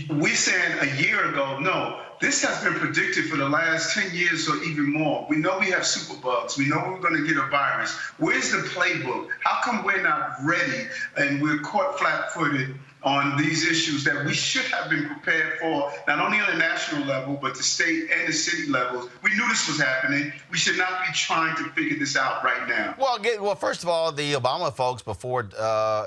we said a year ago, no, this has been predicted for the last 10 years or even more. We know we have superbugs. We know we're going to get a virus. Where's the playbook? How come we're not ready and we're caught flat-footed on these issues that we should have been prepared for, not only on the national level, but the state and the city levels? We knew this was happening. We should not be trying to figure this out right now. Well, first of all, the Obama folks, before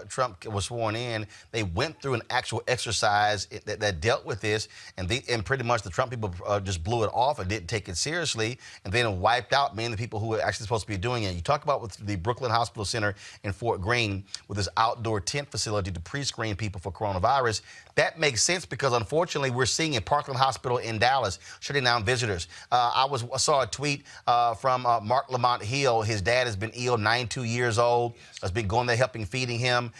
Trump was sworn in, they went through an actual exercise that dealt with this, and pretty much the Trump people just blew it off and didn't take it seriously, and then wiped out many of the people who were actually supposed to be doing it. You talk about with the Brooklyn Hospital Center in Fort Greene with this outdoor tent facility to pre-screen people for coronavirus. That makes sense because, unfortunately, we're seeing in Parkland Hospital in Dallas shutting down visitors. I saw a tweet from Mark Lamont Hill. His dad has been ill, 92 years old, has been going there helping, feeding him.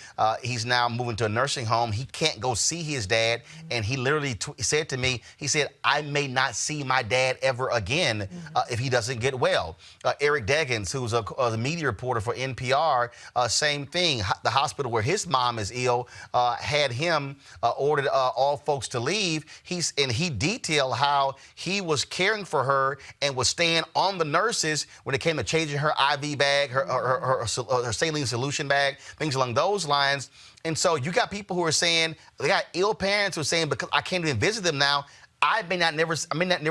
He's now moving to a nursing home. He can't go see his dad, and he literally said to me, he said, I may not see my dad ever again if he doesn't get well. Eric Deggans, who's a media reporter for NPR, same thing. The hospital where his mom is ill had had him ordered all folks to leave. He detailed how he was caring for her and was staying on the nurses when it came to changing her IV bag, her saline solution bag, things along those lines. And so you got people who are saying, they got ill parents who are saying, because I can't even visit them now, I may not never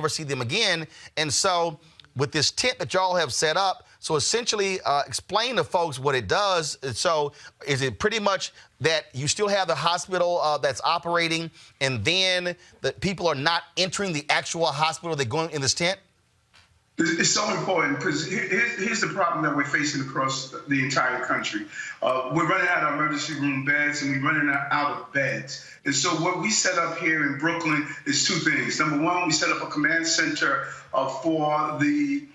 see them again. And so with this tent that y'all have set up, so essentially explain to folks what it does. So is it pretty much that you still have the hospital that's operating, and then the people are not entering the actual hospital, they're going in this tent? It's so important because here's the problem that we're facing across the entire country. We're running out of emergency room beds, and we're running out of beds. And so what we set up here in Brooklyn is two things. Number one, we set up a command center for the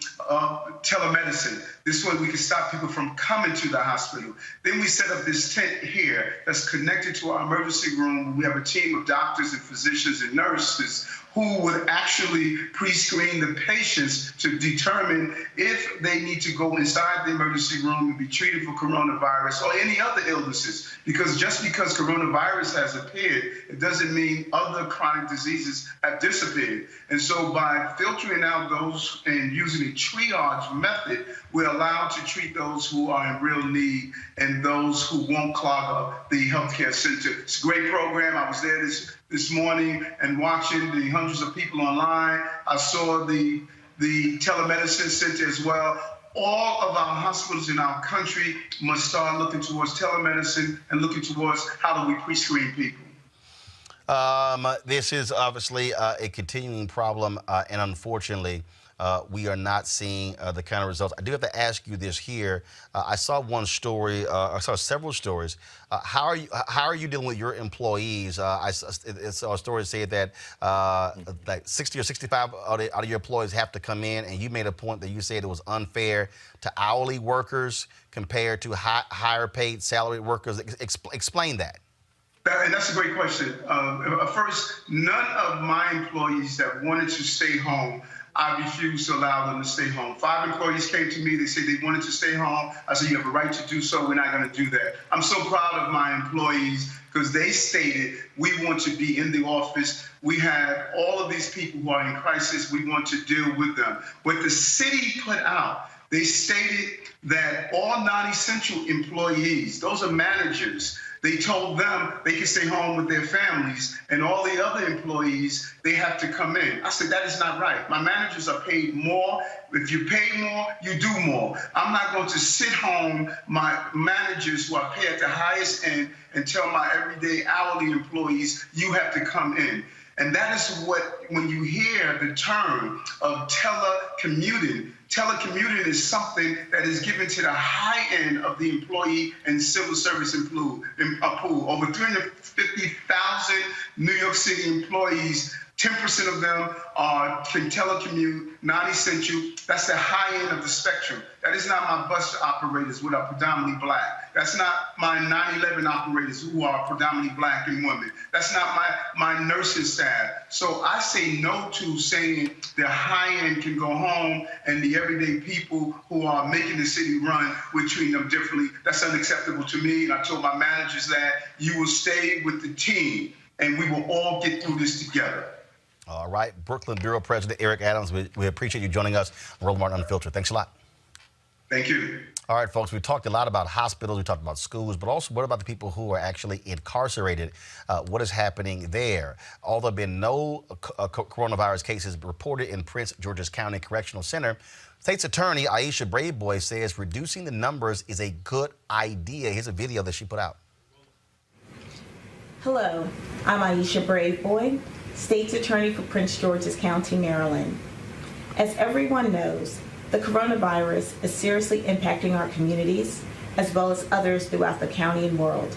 telemedicine. This way we can stop people from coming to the hospital. Then we set up this tent here that's connected to our emergency room. We have a team of doctors and physicians and nurses who would actually pre-screen the patients to determine if they need to go inside the emergency room and be treated for coronavirus or any other illnesses. Because just because coronavirus has appeared, it doesn't mean other chronic diseases have disappeared. And so by filtering out those and using a triage method, we're allowed to treat those who are in real need and those who won't clog up the healthcare center. It's a great program. I was there this morning and watching the hundreds of people online. I saw the telemedicine center as well. All of our hospitals in our country must start looking towards telemedicine and looking towards how do we pre-screen people. This is obviously a continuing problem, and unfortunately, we are not seeing the kind of results. I do have to ask you this here. I saw one story. I saw several stories. How are you dealing with your employees? I saw a story that said that like 60 or 65 out of your employees have to come in, and you made a point that you said it was unfair to hourly workers compared to higher paid salaried workers. Explain that. And that's a great question. First, none of my employees that wanted to stay home, I refused to allow them to stay home. 5 employees came to me. They said they wanted to stay home. I said, you have a right to do so. We're not going to do that. I'm so proud of my employees because they stated, we want to be in the office. We have all of these people who are in crisis. We want to deal with them. What the city put out, they stated that all non-essential employees, those are managers, they told them they can stay home with their families, and all the other employees, they have to come in. I said, that is not right. My managers are paid more. If you pay more, you do more. I'm not going to sit home, my managers who are paid at the highest end, and tell my everyday hourly employees, you have to come in. And that is what, when you hear the term of telecommuting is something that is given to the high end of the employee and civil service pool. Over 350,000 New York City employees, 10% of them can telecommute, non-essential. That's the high end of the spectrum. That is not my bus operators who are predominantly black. That's not my 9/11 operators who are predominantly black and women. That's not my nursing staff. So I say no to saying the high end can go home and the everyday people who are making the city run, we're treating them differently. That's unacceptable to me. And I told my managers that you will stay with the team and we will all get through this together. All right, Brooklyn Bureau President Eric Adams, we appreciate you joining us on Roland Martin Unfiltered. Thanks a lot. Thank you. All right, folks, we talked a lot about hospitals, we talked about schools, but also what about the people who are actually incarcerated? What is happening there? Although there have been no coronavirus cases reported in Prince George's County Correctional Center, State's Attorney Aisha Braveboy says reducing the numbers is a good idea. Here's a video that she put out. Hello, I'm Aisha Braveboy, State's Attorney for Prince George's County, Maryland. As everyone knows, the coronavirus is seriously impacting our communities as well as others throughout the county and world.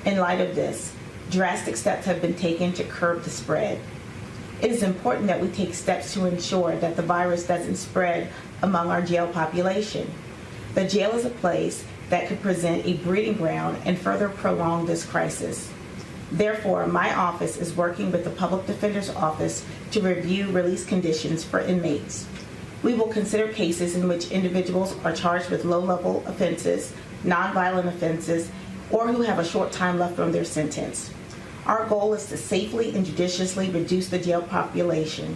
In light of this, drastic steps have been taken to curb the spread. It is important that we take steps to ensure that the virus doesn't spread among our jail population. The jail is a place that could present a breeding ground and further prolong this crisis. Therefore, my office is working with the Public Defender's Office to review release conditions for inmates. We will consider cases in which individuals are charged with low-level offenses, nonviolent offenses, or who have a short time left on their sentence. Our goal is to safely and judiciously reduce the jail population.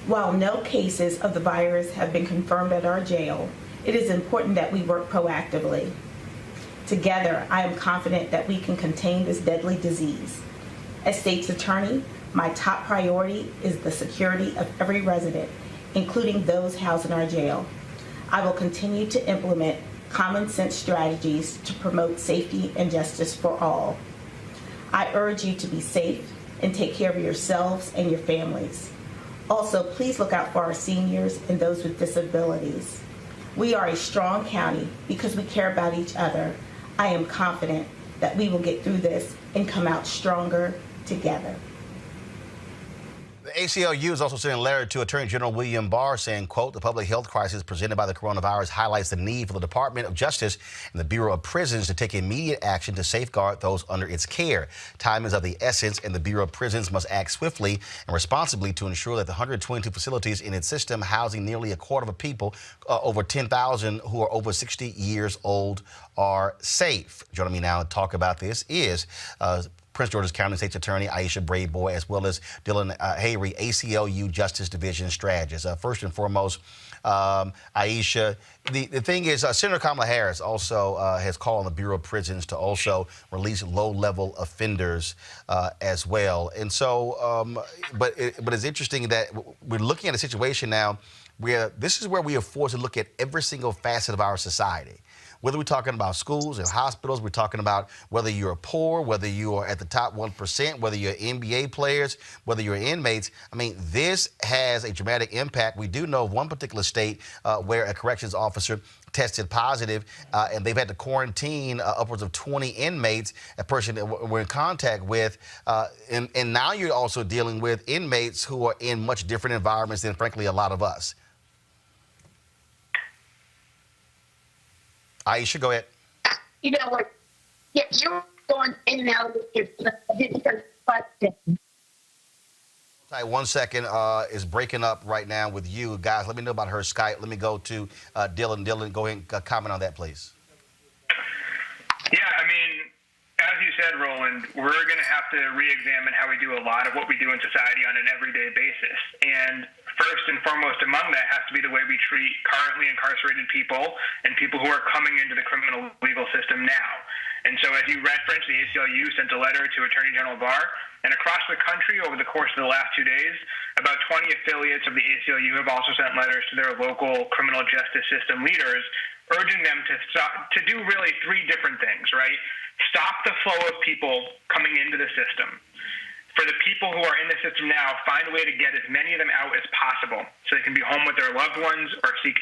While no cases of the virus have been confirmed at our jail, it is important that we work proactively. Together, I am confident that we can contain this deadly disease. As state's attorney, my top priority is the security of every resident, including those housed in our jail. I will continue to implement common sense strategies to promote safety and justice for all. I urge you to be safe and take care of yourselves and your families. Also, please look out for our seniors and those with disabilities. We are a strong county because we care about each other. I am confident that we will get through this and come out stronger together. The ACLU is also sending a letter to Attorney General William Barr saying, quote, the public health crisis presented by the coronavirus highlights the need for the Department of Justice and the Bureau of Prisons to take immediate action to safeguard those under its care. Time is of the essence, and the Bureau of Prisons must act swiftly and responsibly to ensure that the 122 facilities in its system housing nearly a quarter of people, over 10,000 who are over 60 years old, are safe. Joining me now to talk about this is Prince George's County State's Attorney Aisha Bradeboy, as well as Dylan Hayrie, ACLU Justice Division Strategist. First and foremost, Aisha, the thing is, Senator Kamala Harris also has called on the Bureau of Prisons to also release low-level offenders as well. And so, but it's interesting that we're looking at a situation now where this is where we are forced to look at every single facet of our society. Whether we're talking about schools and hospitals, we're talking about whether you're poor, whether you are at the top 1%, whether you're NBA players, whether you're inmates. I mean, this has a dramatic impact. We do know of one particular state where a corrections officer tested positive, and they've had to quarantine upwards of 20 inmates, a person that we're in contact with. And now you're also dealing with inmates who are in much different environments than, frankly, a lot of us. Aisha, go ahead. You know what? Yeah, you're going in and out with your question. Hi, 1 second is breaking up right now with you. Guys, let me know about her Skype. Let me go to Dylan. Dylan, go ahead and comment on that, please. Yeah, I mean, as you said, Roland, we're going to have to re-examine how we do a lot of what we do in society on an everyday basis. And first and foremost among that has to be the way we treat currently incarcerated people and people who are coming into the criminal legal system now. And so as you referenced, the ACLU sent a letter to Attorney General Barr, and across the country over the course of the last 2 days, about 20 affiliates of the ACLU have also sent letters to their local criminal justice system leaders, urging them to do really three different things, right? Stop the flow of people coming into the system. For the people who are in the system now, find a way to get as many of them out as possible so they can be home with their loved ones or seek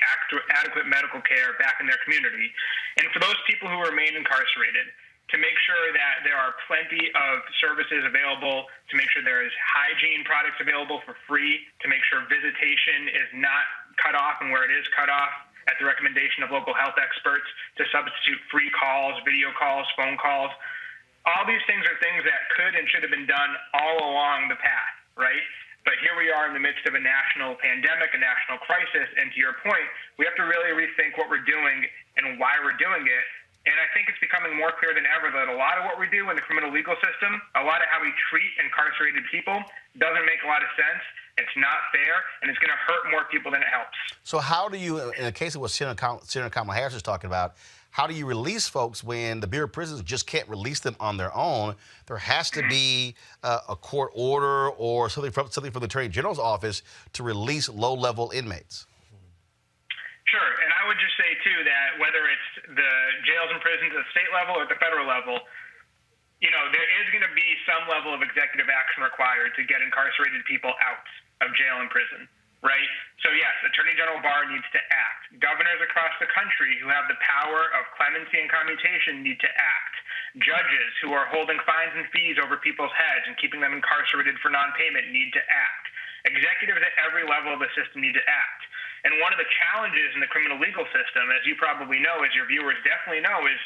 adequate medical care back in their community. And for those people who remain incarcerated, to make sure that there are plenty of services available, to make sure there is hygiene products available for free, to make sure visitation is not cut off, and where it is cut off, at the recommendation of local health experts, to substitute free calls, video calls, phone calls. All these things are things that could and should have been done all along the path, right? But here we are in the midst of a national pandemic, a national crisis, and to your point, we have to really rethink what we're doing and why we're doing it. And I think it's becoming more clear than ever that a lot of what we do in the criminal legal system, a lot of how we treat incarcerated people doesn't make a lot of sense. It's not fair, and it's going to hurt more people than it helps. So how do you, in the case of what Senator Kamala Harris is talking about, how do you release folks when the Bureau of Prisons just can't release them on their own? There has to be a court order or something from the Attorney General's office to release low-level inmates. Sure, and I would just say, too, that whether it's the jails and prisons at the state level or at the federal level, you know, there is going to be some level of executive action required to get incarcerated people out of jail and prison, right? So, yes, Attorney General Barr needs to act. Governors across the country who have the power of clemency and commutation need to act. Judges who are holding fines and fees over people's heads and keeping them incarcerated for non-payment need to act. Executives at every level of the system need to act. And one of the challenges in the criminal legal system, as you probably know, as your viewers definitely know, is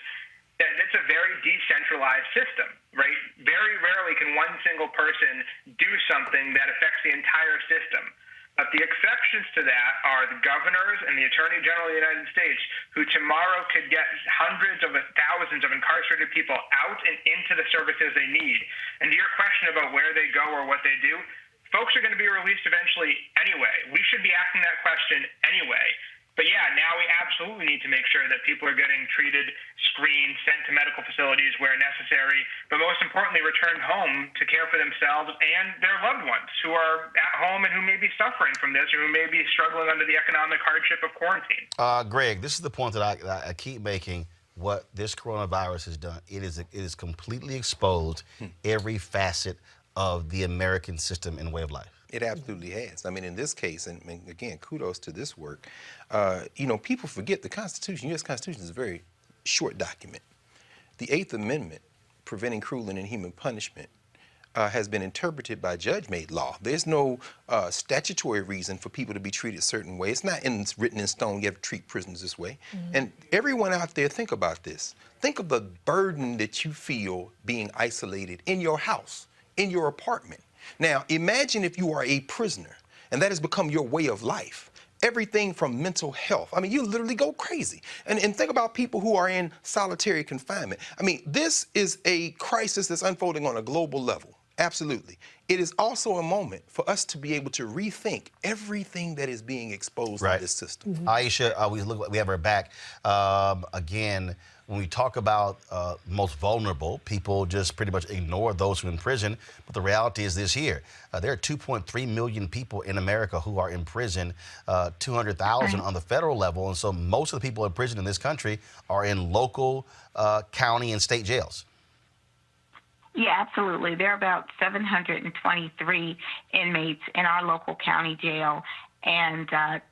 that it's a very decentralized system, right? Very rarely can one single person do something that affects the entire system. But the exceptions to that are the governors and the Attorney General of the United States, who tomorrow could get hundreds of thousands of incarcerated people out and into the services they need. And to your question about where they go or what they do, folks are going to be released eventually anyway. We should be asking that question anyway. But yeah, now we absolutely need to make sure that people are getting treated, screened, sent to medical facilities where necessary, but most importantly, returned home to care for themselves and their loved ones who are at home and who may be suffering from this or who may be struggling under the economic hardship of quarantine. Greg, this is the point that I keep making. What this coronavirus has done, it is completely exposed every facet of the American system and way of life. It absolutely has. I mean, in this case, and again, kudos to this work, people forget the Constitution, U.S. Constitution is a very short document. The 8th Amendment, preventing cruel and inhuman punishment, has been interpreted by judge-made law. There's no statutory reason for people to be treated a certain way. It's not written in stone, you have to treat prisoners this way. And everyone out there, think about this. Think of the burden that you feel being isolated in your house, in your apartment. Now, imagine if you are a prisoner and that has become your way of life. Everything from mental health. I mean, you literally go crazy. And think about people who are in solitary confinement. I mean, this is a crisis that's unfolding on a global level. Absolutely. It is also a moment for us to be able to rethink everything that is being exposed in this system. Aisha, we have her back. Again, when we talk about most vulnerable, people just pretty much ignore those who are in prison. But the reality is this here. There are 2.3 million people in America who are in prison, 200,000 on the federal level. And so most of the people in prison in this country are in local, county, and state jails. Yeah, absolutely. There are about 723 inmates in our local county jail. And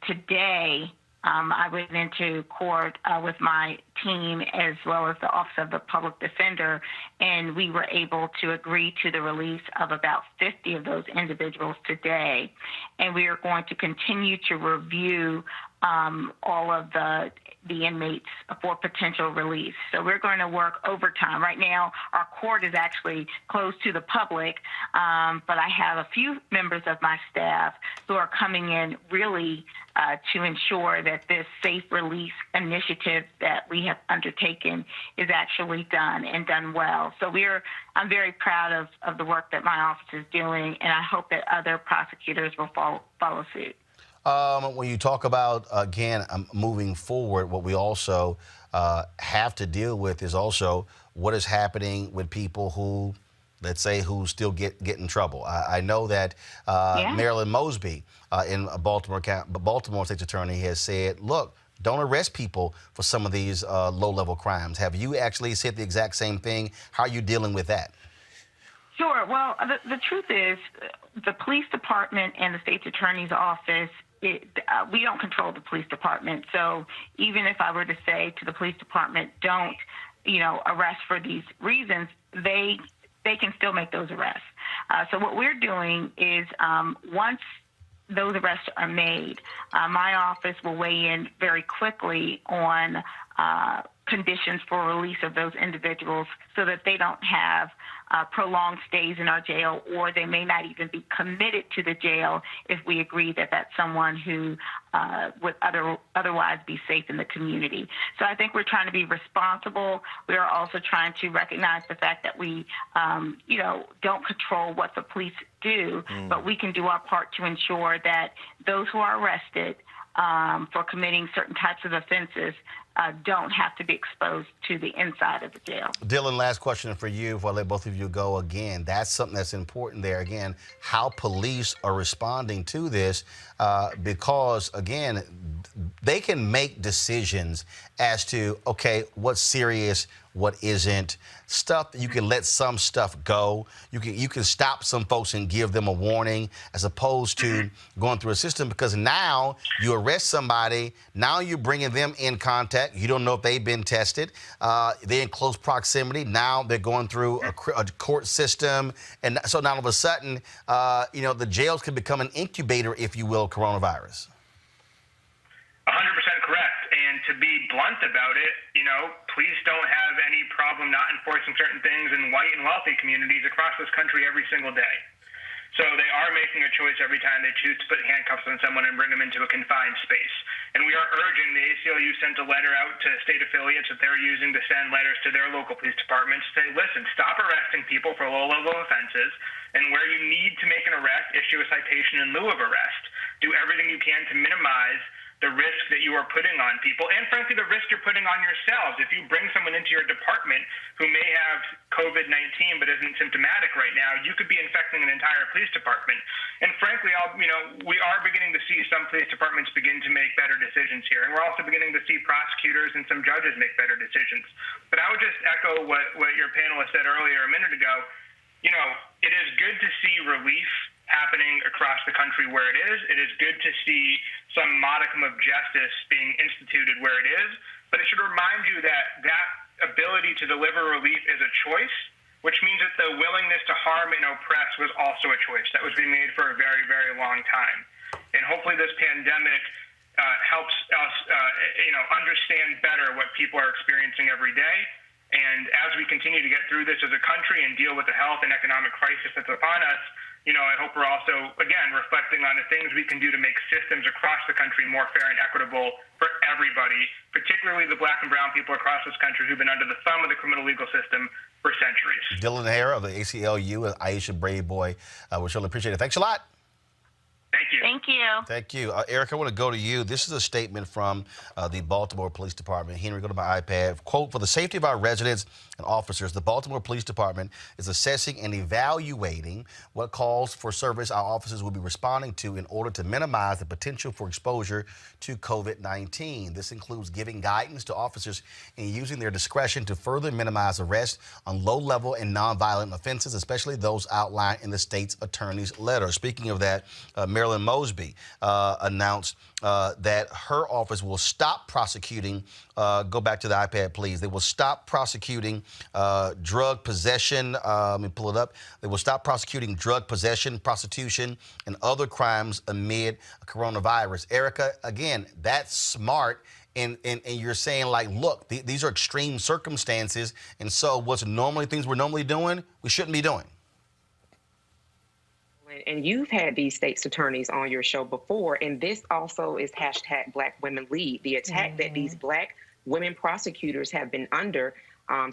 today, I went into court with my team as well as the Office of the Public Defender, and we were able to agree to the release of about 50 of those individuals today. And we are going to continue to review all of the inmates for potential release. So we're going to work overtime. Right now, our court is actually closed to the public, but I have a few members of my staff who are coming in really to ensure that this safe release initiative that we have undertaken is actually done and done well. So I'm very proud of the work that my office is doing, and I hope that other prosecutors will follow suit. When you talk about, again, moving forward, what we also have to deal with is also what is happening with people who, let's say, who still get in trouble. I know that Marilyn Mosby in Baltimore State's attorney has said, look, don't arrest people for some of these low-level crimes. Have you actually said the exact same thing? How are you dealing with that? Sure. Well, the truth is the police department and the state's attorney's office, we don't control the police department. So even if I were to say to the police department, don't, arrest for these reasons, they can still make those arrests. So what we're doing is once those arrests are made, my office will weigh in very quickly on conditions for release of those individuals so that they don't have prolonged stays in our jail, or they may not even be committed to the jail if we agree that that's someone who would otherwise be safe in the community. So I think we're trying to be responsible. We are also trying to recognize the fact that we, don't control what the police do, but we can do our part to ensure that those who are arrested for committing certain types of offenses don't have to be exposed to the inside of the jail. Dylan, last question for you before I let both of you go. Again, that's something that's important there. Again, how police are responding to this because, again, they can make decisions as to, okay, what's serious, what isn't. Stuff that you can let some stuff go. You can stop some folks and give them a warning as opposed to going through a system, because now you arrest somebody, now you're bringing them in contact. You don't know if they've been tested. They're in close proximity. Now they're going through a court system. And so now all of a sudden, the jails can become an incubator, if you will, of coronavirus. 100% correct. And to be blunt about it, police don't have any problem not enforcing certain things in white and wealthy communities across this country every single day. So they are making a choice every time they choose to put handcuffs on someone and bring them into a confined space. And we are urging, the ACLU sent a letter out to state affiliates that they're using to send letters to their local police departments to say, listen, stop arresting people for low-level offenses, and where you need to make an arrest, issue a citation in lieu of arrest. Do everything you can to minimize the risk that you are putting on people, and frankly, the risk you're putting on yourselves. If you bring someone into your department who may have COVID-19 but isn't symptomatic right now, you could be infecting an entire police department. And frankly, we are beginning to see some police departments begin to make better decisions here, and we're also beginning to see prosecutors and some judges make better decisions. But I would just echo what your panelist said earlier a minute ago. It is good to see relief happening across the country where it is. It is good to see some modicum of justice being instituted where it is, but it should remind you that that ability to deliver relief is a choice, which means that the willingness to harm and oppress was also a choice that was being made for a very, very long time. And hopefully this pandemic helps us, understand better what people are experiencing every day. And as we continue to get through this as a country and deal with the health and economic crisis that's upon us, I hope we're also, again, reflecting on the things we can do to make systems across the country more fair and equitable for everybody, particularly the black and brown people across this country who've been under the thumb of the criminal legal system for centuries. Dylan Hare of the ACLU, Aisha Braveboy, we surely appreciate it. Thanks a lot. Thank you. Thank you. Thank you. Eric, I want to go to you. This is a statement from the Baltimore Police Department. Henry, go to my iPad. Quote, for the safety of our residents and officers, the Baltimore Police Department is assessing and evaluating what calls for service our officers will be responding to in order to minimize the potential for exposure to COVID-19. This includes giving guidance to officers in using their discretion to further minimize arrest on low-level and nonviolent offenses, especially those outlined in the state's attorney's letter. Speaking of that, Marilyn Mosby announced that her office will stop prosecuting, go back to the iPad, please. They will stop prosecuting drug possession. Let me pull it up. They will stop prosecuting drug possession, prostitution, and other crimes amid coronavirus. Erica, again, that's smart. And you're saying, like, look, these are extreme circumstances. And so things we're normally doing, we shouldn't be doing. And you've had these state's attorneys on your show before, and this also is hashtag Black Women Lead. The attack that these Black women prosecutors have been under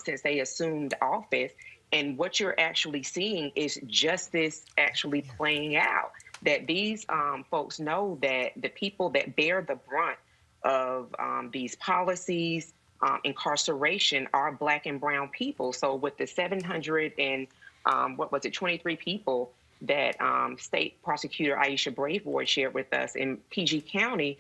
since they assumed office, and what you're actually seeing is justice actually playing out. That these folks know that the people that bear the brunt of these policies, incarceration, are Black and brown people. So with the 700 and 23 people that State Prosecutor Aisha Braveboy shared with us in PG County,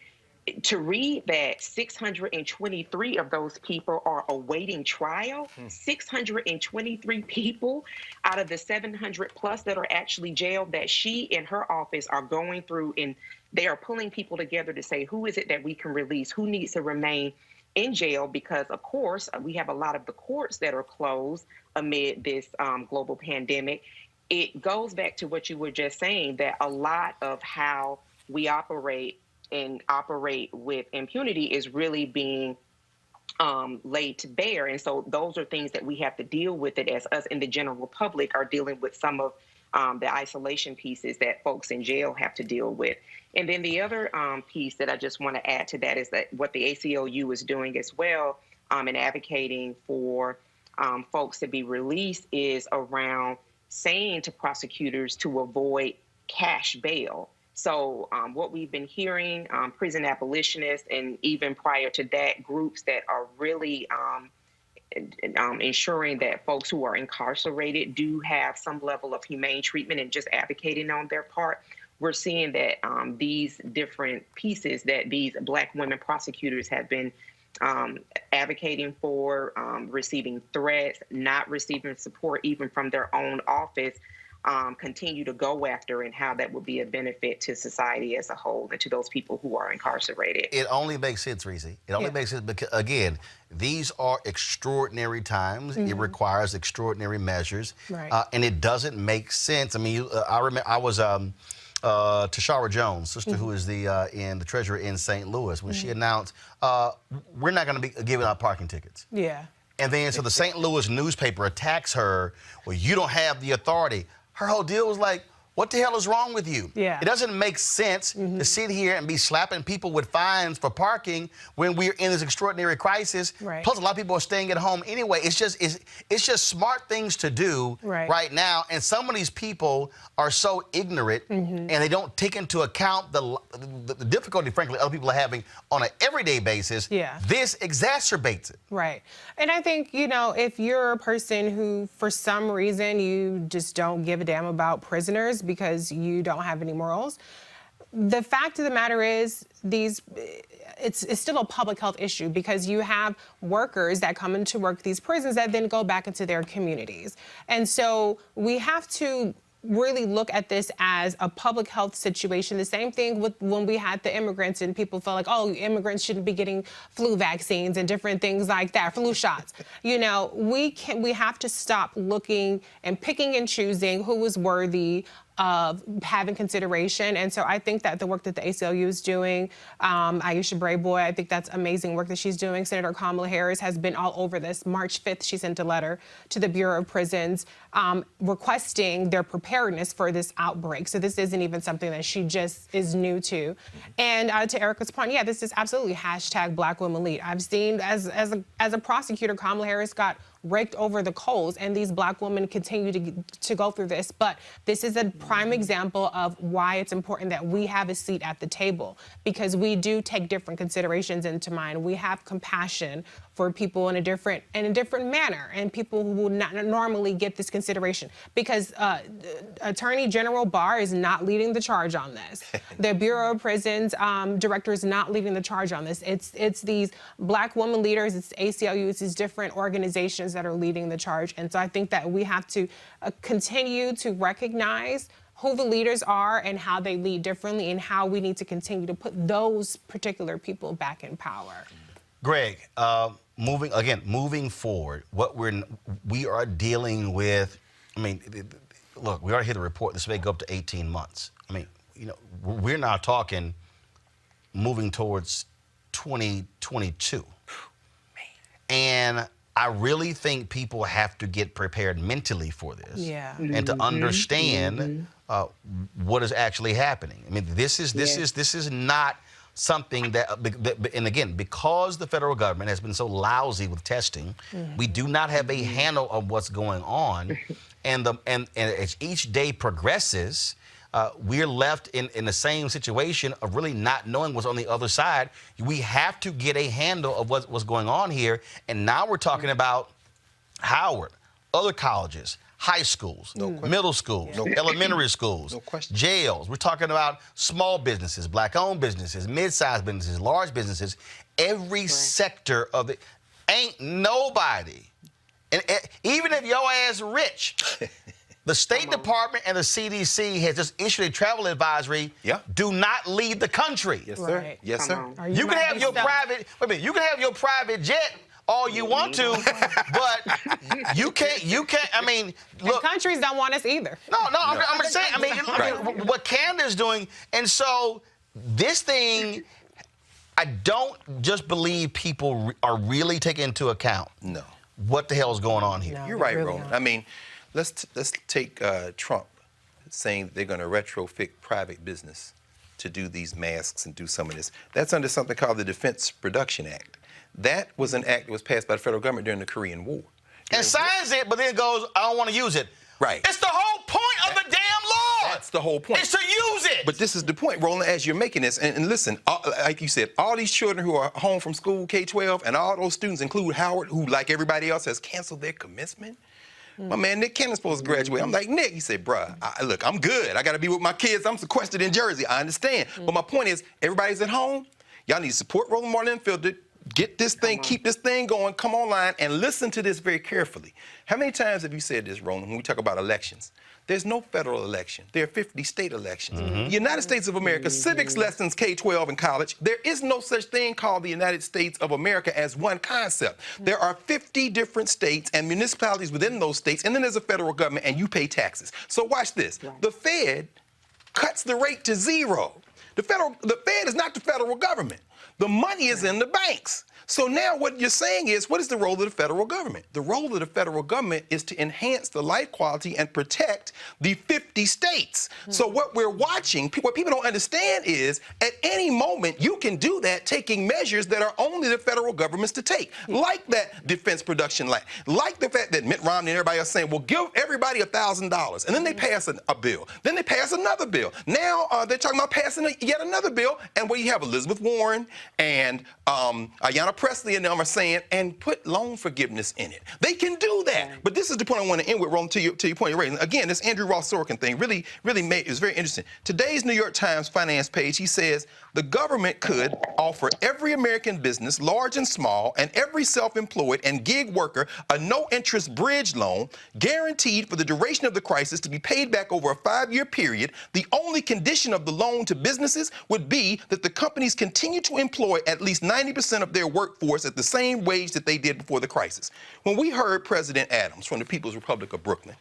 to read that 623 of those people are awaiting trial, 623 people out of the 700 plus that are actually jailed, that she and her office are going through, and they are pulling people together to say, who is it that we can release? Who needs to remain in jail? Because, of course, we have a lot of the courts that are closed amid this global pandemic. It goes back to what you were just saying, that a lot of how we operate with impunity is really being laid to bear. And so those are things that we have to deal with, it as us in the general public are dealing with some of the isolation pieces that folks in jail have to deal with. And then the other piece that I just want to add to that is that what the ACLU is doing as well in advocating for folks to be released is around saying to prosecutors to avoid cash bail. So what we've been hearing, prison abolitionists, and even prior to that, groups that are really ensuring that folks who are incarcerated do have some level of humane treatment and just advocating on their part. We're seeing that these different pieces that these Black women prosecutors have been advocating for, receiving threats, not receiving support even from their own office, continue to go after, and how that will be a benefit to society as a whole and to those people who are incarcerated. It only makes sense, Reese. It only makes sense because, again, these are extraordinary times. It requires extraordinary measures. Right. And it doesn't make sense. I mean, I remember I was Tashara Jones, sister who is the treasurer in St. Louis, when she announced, we're not going to be giving out parking tickets. Yeah. And then so the St. Louis newspaper attacks her, well, you don't have the authority. Her whole deal was like, What the hell is wrong with you? Yeah. It doesn't make sense to sit here and be slapping people with fines for parking when we're in this extraordinary crisis. Right. Plus, a lot of people are staying at home anyway. It's just smart things to do right now. And some of these people are so ignorant and they don't take into account the difficulty, frankly, other people are having on an everyday basis. Yeah. This exacerbates it. Right. And I think, you know, if you're a person who, for some reason, you just don't give a damn about prisoners because you don't have any morals, the fact of the matter is it's still a public health issue because you have workers that come into work these prisons that then go back into their communities. And so we have to really look at this as a public health situation. The same thing with when we had the immigrants and people felt like, oh, immigrants shouldn't be getting flu vaccines and different things like that, flu shots. You know, we have to stop looking and picking and choosing who is worthy of having consideration. And so I think that the work that the ACLU is doing, Aisha Brayboy, I think that's amazing work that she's doing. Senator Kamala Harris has been all over this. March 5th, she sent a letter to the Bureau of Prisons requesting their preparedness for this outbreak. So this isn't even something that she just is new to. And to Erica's point, yeah, this is absolutely hashtag Black Women Lead. I've seen as a prosecutor, Kamala Harris got raked over the coals, and these Black women continue to go through this. But this is a prime example of why it's important that we have a seat at the table, because we do take different considerations into mind. We have compassion for people in a different manner, and people who will not normally get this consideration. Because Attorney General Barr is not leading the charge on this. The Bureau of Prisons director is not leading the charge on this. It's these Black women leaders, it's ACLU, it's these different organizations that are leading the charge. And so I think that we have to continue to recognize who the leaders are and how they lead differently, and how we need to continue to put those particular people back in power. Greg, moving forward, what we are dealing with, I mean, look, we already hear the report, this may go up to 18 months. I mean, you know, we're now talking moving towards 2022. And I really think people have to get prepared mentally for this, and to understand what is actually happening. I mean, this is not something that, and again, because the federal government has been so lousy with testing, we do not have a handle of what's going on, and as each day progresses, we're left in the same situation of really not knowing what's on the other side. We have to get a handle of what's going on here. And now we're talking about Howard, other colleges, high schools, middle schools, elementary schools, jails. We're talking about small businesses, Black-owned businesses, mid-sized businesses, large businesses. Every sector of it. Ain't nobody, and even if your ass rich, the State Department and the CDC has just issued a travel advisory. Do not leave the country. Yes, sir. Right. Yes, sir. You can have your private. Wait a minute. You can have your private jet all you want to, but you can't. I mean, look. And countries don't want us either. No. I'm just saying. I mean, what Canada's doing, and so this thing, I don't just believe people are really taking into account. No. What the hell is going on here? No, you're right, really Roland. I mean, let's take Trump saying they're going to retrofit private business to do these masks and do some of this. That's under something called the Defense Production Act. That was an act that was passed by the federal government during the Korean War. And signs it, but then goes, I don't want to use it. Right. It's the whole point of the damn law. That's the whole point. It's to use it. But this is the point, Roland, as you're making this. And listen, like you said, all these children who are home from school, K-12, and all those students, include Howard, who, like everybody else, has canceled their commencement. My man Nick Cannon's supposed to graduate. I'm like, Nick, he said, bruh, look, I'm good. I got to be with my kids. I'm sequestered in Jersey. I understand. But my point is, everybody's at home. Y'all need to support Roland Martin Unfiltered. Get this thing, keep this thing going, come online, and listen to this very carefully. How many times have you said this, Roland, when we talk about elections? There's no federal election. There are 50 state elections. The United States of America, civics lessons, K-12 and college, there is no such thing called the United States of America as one concept. There are 50 different states and municipalities within those states, and then there's a federal government, and you pay taxes. So watch this. The Fed cuts the rate to 0. The Fed is not the federal government. The money is in the banks. So now what you're saying is, what is the role of the federal government? The role of the federal government is to enhance the life quality and protect the 50 states. So what we're watching, what people don't understand is, at any moment, you can do that taking measures that are only the federal government's to take, like that defense production line, like the fact that Mitt Romney and everybody else saying, well, give everybody $1,000. And then they pass a bill. Then they pass another bill. Now they're talking about passing yet another bill. And where you have Elizabeth Warren and Ayanna Pressley and them are saying, and put loan forgiveness in it. They can do that. But this is the point I want to end with, Roland, to your point you're raising. Again, this Andrew Ross Sorkin thing really is very interesting. Today's New York Times finance page, he says, the government could offer every American business, large and small, and every self-employed and gig worker a no-interest bridge loan guaranteed for the duration of the crisis to be paid back over a 5-year period. The only condition of the loan to businesses would be that the companies continue to employ at least 90% of their workforce at the same wage that they did before the crisis. When we heard President Adams from the People's Republic of Brooklyn,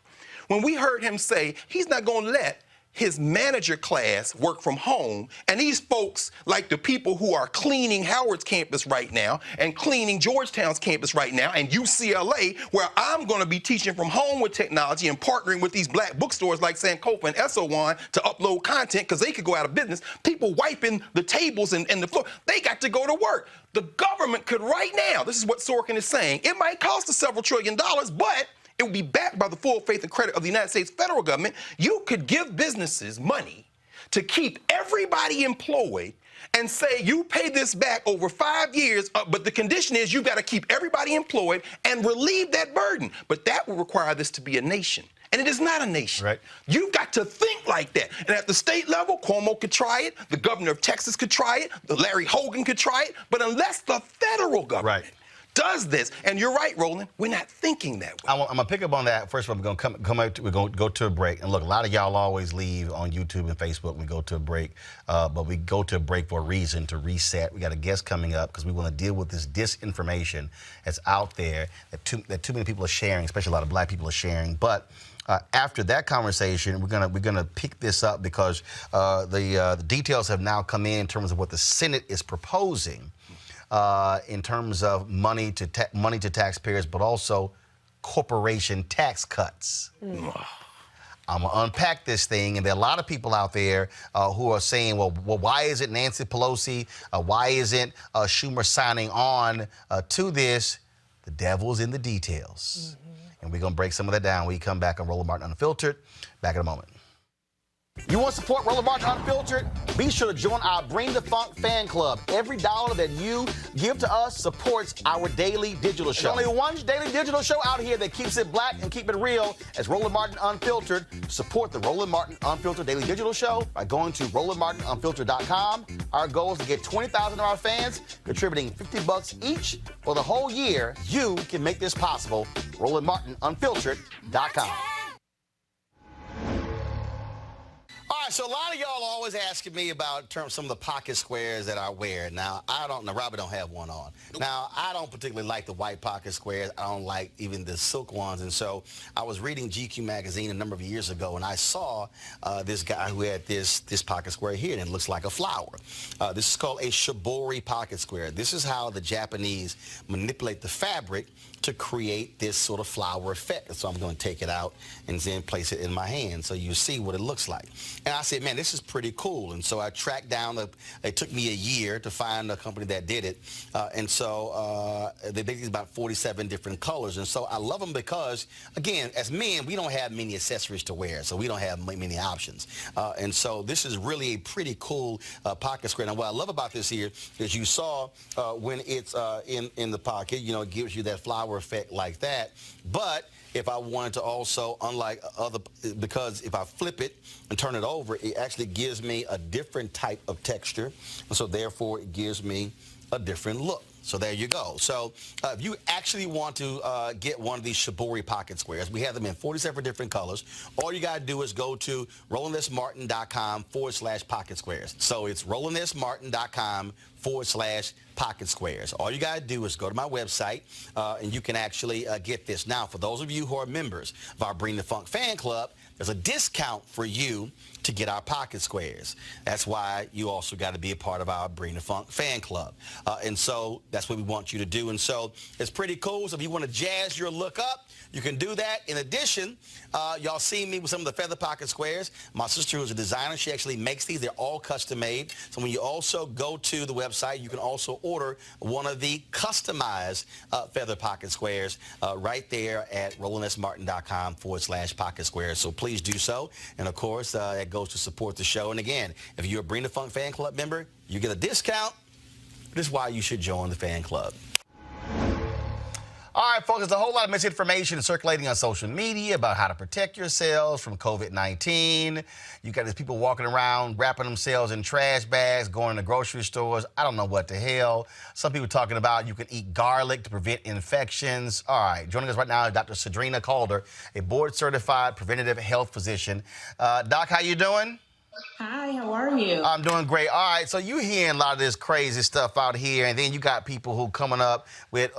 when we heard him say he's not going to let his manager class work from home, and these folks, like the people who are cleaning Howard's campus right now and cleaning Georgetown's campus right now and UCLA, where I'm going to be teaching from home with technology and partnering with these black bookstores like Sankofa and Esselwan to upload content because they could go out of business. People wiping the tables and the floor, they got to go to work. The government could right now, this is what Sorkin is saying, it might cost us several $1 trillion, but it would be backed by the full faith and credit of the United States federal government. You could give businesses money to keep everybody employed and say you pay this back over 5 years, but the condition is you've got to keep everybody employed and relieve that burden. But that will require this to be a nation. And it is not a nation. Right. You've got to think like that. And at the state level, Cuomo could try it. The governor of Texas could try it. Larry Hogan could try it. But unless the federal government does this, and you're right, Roland, we're not thinking that way. I'm going to pick up on that. First of all, we're going to come out. We're going to go to a break. And look, a lot of y'all always leave on YouTube and Facebook when we go to a break. But we go to a break for a reason, to reset. We got a guest coming up because we want to deal with this disinformation that's out there that too many people are sharing, especially a lot of black people are sharing. But after that conversation, we're gonna pick this up because the details have now come in terms of what the Senate is proposing. In terms of money to taxpayers, but also corporation tax cuts. I'm going to unpack this thing, and there are a lot of people out there who are saying, well, why isn't Nancy Pelosi, why isn't Schumer signing on to this? The devil's in the details. And we're going to break some of that down when we come back on Roland Martin Unfiltered. Back in a moment. You want to support Roland Martin Unfiltered? Be sure to join our Bring the Funk fan club. Every dollar that you give to us supports our daily digital show. There's only one daily digital show out here that keeps it black and keep it real as Roland Martin Unfiltered. Support the Roland Martin Unfiltered daily digital show by going to RolandMartinUnfiltered.com. Our goal is to get 20,000 of our fans contributing $50 each for the whole year. You can make this possible. RolandMartinUnfiltered.com. All right, so a lot of y'all are always asking me about some of the pocket squares that I wear. Now, Robert don't have one on. Now, I don't particularly like the white pocket squares. I don't like even the silk ones. And so I was reading GQ magazine a number of years ago, and I saw this guy who had this pocket square here, and it looks like a flower. This is called a shibori pocket square. This is how the Japanese manipulate the fabric to create this sort of flower effect. So I'm going to take it out and then place it in my hand so you see what it looks like. And I said, man, this is pretty cool. And so I tracked down, it took me a year to find a company that did it. And so they make these about 47 different colors. And so I love them because, again, as men, we don't have many accessories to wear, so we don't have many options. And so this is really a pretty cool pocket square. Now, what I love about this here is you saw when it's in the pocket, you know, it gives you that flower effect like that. But if I wanted to also, unlike other, because if I flip it and turn it over, it actually gives me a different type of texture. And so therefore it gives me a different look. So there you go. So if you actually want to get one of these shibori pocket squares, we have them in 47 different colors. All you got to do is go to RolandSMartin.com/pocket squares. So it's RolandSMartin.com/pocket squares. All you got to do is go to my website, and you can actually get this. Now, for those of you who are members of our Bring the Funk fan club, there's a discount for you to get our pocket squares. That's why you also got to be a part of our Bring the Funk fan club. And so that's what we want you to do. And so it's pretty cool. So if you want to jazz your look up, you can do that. In addition, y'all see me with some of the feather pocket squares. My sister, who's a designer, she actually makes these. They're all custom made. So when you also go to the website, you can also order one of the customized feather pocket squares right there at rolandsmartin.com/pocket squares. So please do so. And of course, that goes to support the show. And again, if you're a Bring the Funk fan club member, you get a discount. This is why you should join the fan club. All right, folks, there's a whole lot of misinformation circulating on social media about how to protect yourselves from COVID-19. You got these people walking around, wrapping themselves in trash bags, going to grocery stores. I don't know what the hell. Some people talking about you can eat garlic to prevent infections. All right, joining us right now is Dr. Sadrina Calder, a board-certified preventative health physician. Doc, how you doing? Hi, how are you? I'm doing great. All right, so you hearing a lot of this crazy stuff out here, and then you got people who coming up with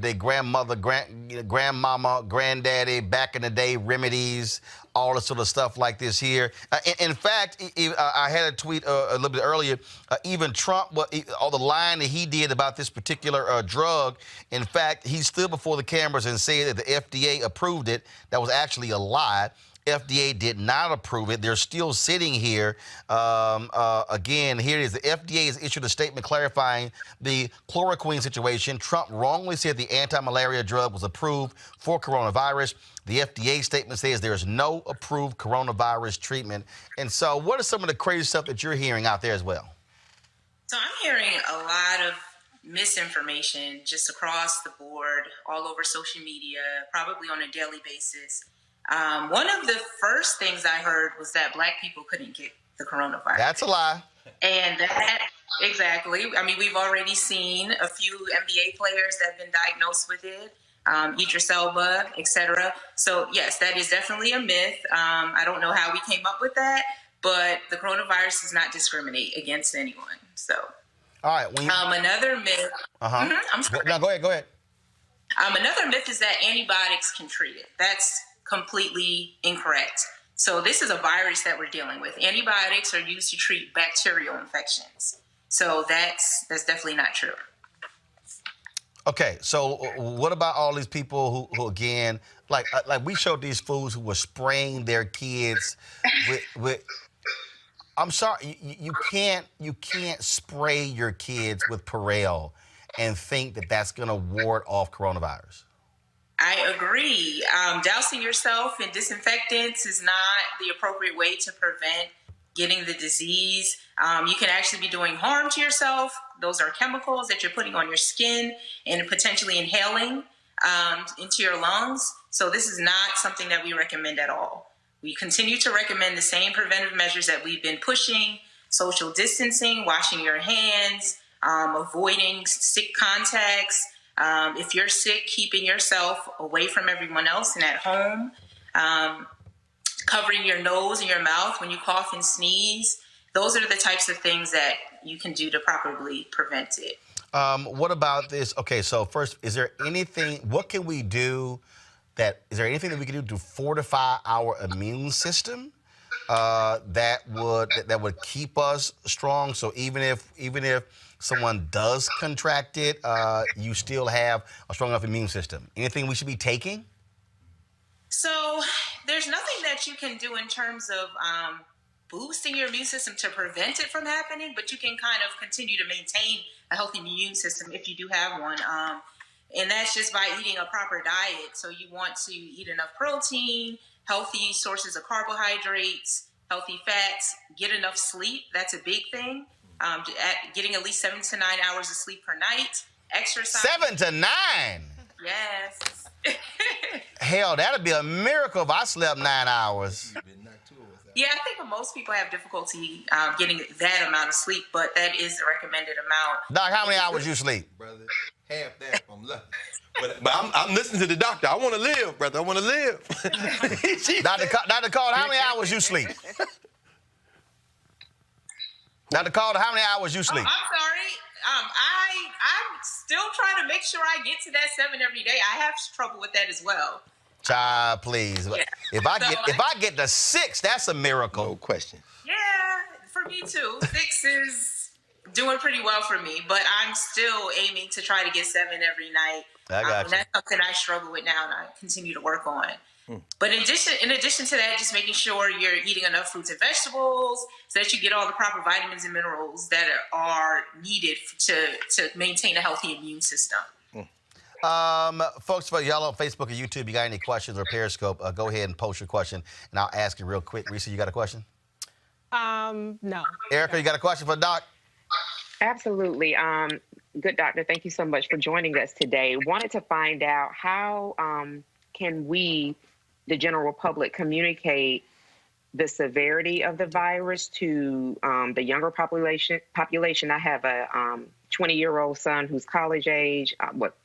their grandmother, grandmama, granddaddy, back in the day remedies, all this sort of stuff like this here. In fact, I had a tweet a little bit earlier. Even Trump, all the lying that he did about this particular drug, in fact, he stood before the cameras and said that the FDA approved it. That was actually a lie. FDA did not approve it. They're still sitting here. Again, here it is. The FDA has issued a statement clarifying the chloroquine situation. Trump wrongly said the anti-malaria drug was approved for coronavirus. The FDA statement says there is no approved coronavirus treatment. And so what are some of the crazy stuff that you're hearing out there as well? So I'm hearing a lot of misinformation just across the board, all over social media, probably on a daily basis. One of the first things I heard was that Black people couldn't get the coronavirus. That's a lie. And that, exactly. I mean, we've already seen a few NBA players that have been diagnosed with it, Idris Elba, etc. So, yes, that is definitely a myth. I don't know how we came up with that, but the coronavirus does not discriminate against anyone. So, all right. Another myth. I'm sorry. No, go ahead. Another myth is that antibiotics can treat it. That's completely incorrect. So this is a virus that we're dealing with. Antibiotics are used to treat bacterial infections. So that's definitely not true. Okay, so what about all these people who again, like we showed these fools who were spraying their kids with I'm sorry, you can't spray your kids with Purell and think that that's going to ward off coronavirus. I agree. Dousing yourself in disinfectants is not the appropriate way to prevent getting the disease. You can actually be doing harm to yourself. Those are chemicals that you're putting on your skin and potentially inhaling into your lungs. So this is not something that we recommend at all. We continue to recommend the same preventive measures that we've been pushing: social distancing, washing your hands, avoiding sick contacts. If you're sick, keeping yourself away from everyone else and at home, covering your nose and your mouth when you cough and sneeze. Those are the types of things that you can do to properly prevent it. What about this? Okay, so first, is there anything that we can do to fortify our immune system that would keep us strong? So even if someone does contract it, you still have a strong enough immune system. Anything we should be taking? So there's nothing that you can do in terms of boosting your immune system to prevent it from happening, but you can kind of continue to maintain a healthy immune system if you do have one. And that's just by eating a proper diet. So you want to eat enough protein, healthy sources of carbohydrates, healthy fats, get enough sleep. That's a big thing. Getting at least 7 to 9 hours of sleep per night. Exercise. 7 to 9? Yes. Hell, that'd be a miracle if I slept 9 hours. Yeah, I think most people have difficulty getting that amount of sleep, but that is the recommended amount. Doc, how many hours you sleep? Brother, half that if I'm lucky. But I'm listening to the doctor. I want to live, brother. I want to live. Dr. Calder, how many hours you sleep? Dr. Calder, how many hours you sleep? I'm sorry. I'm still trying to make sure I get to that 7 every day. I have trouble with that as well. Child, please. Yeah. If I get to 6, that's a miracle. No question. Yeah, for me too. 6 is doing pretty well for me, but I'm still aiming to try to get 7 every night. I got you. That's something I struggle with now, and I continue to work on. But in addition to that, just making sure you're eating enough fruits and vegetables so that you get all the proper vitamins and minerals that are needed to maintain a healthy immune system. Folks, for y'all on Facebook or YouTube, you got any questions or Periscope, go ahead and post your question, and I'll ask you real quick. Risa, you got a question? No. Erica, you got a question for Doc? Absolutely. Good doctor, thank you so much for joining us today. Wanted to find out how can we, the general public, communicate the severity of the virus to the younger population. I have a 20-year-old son who's college age,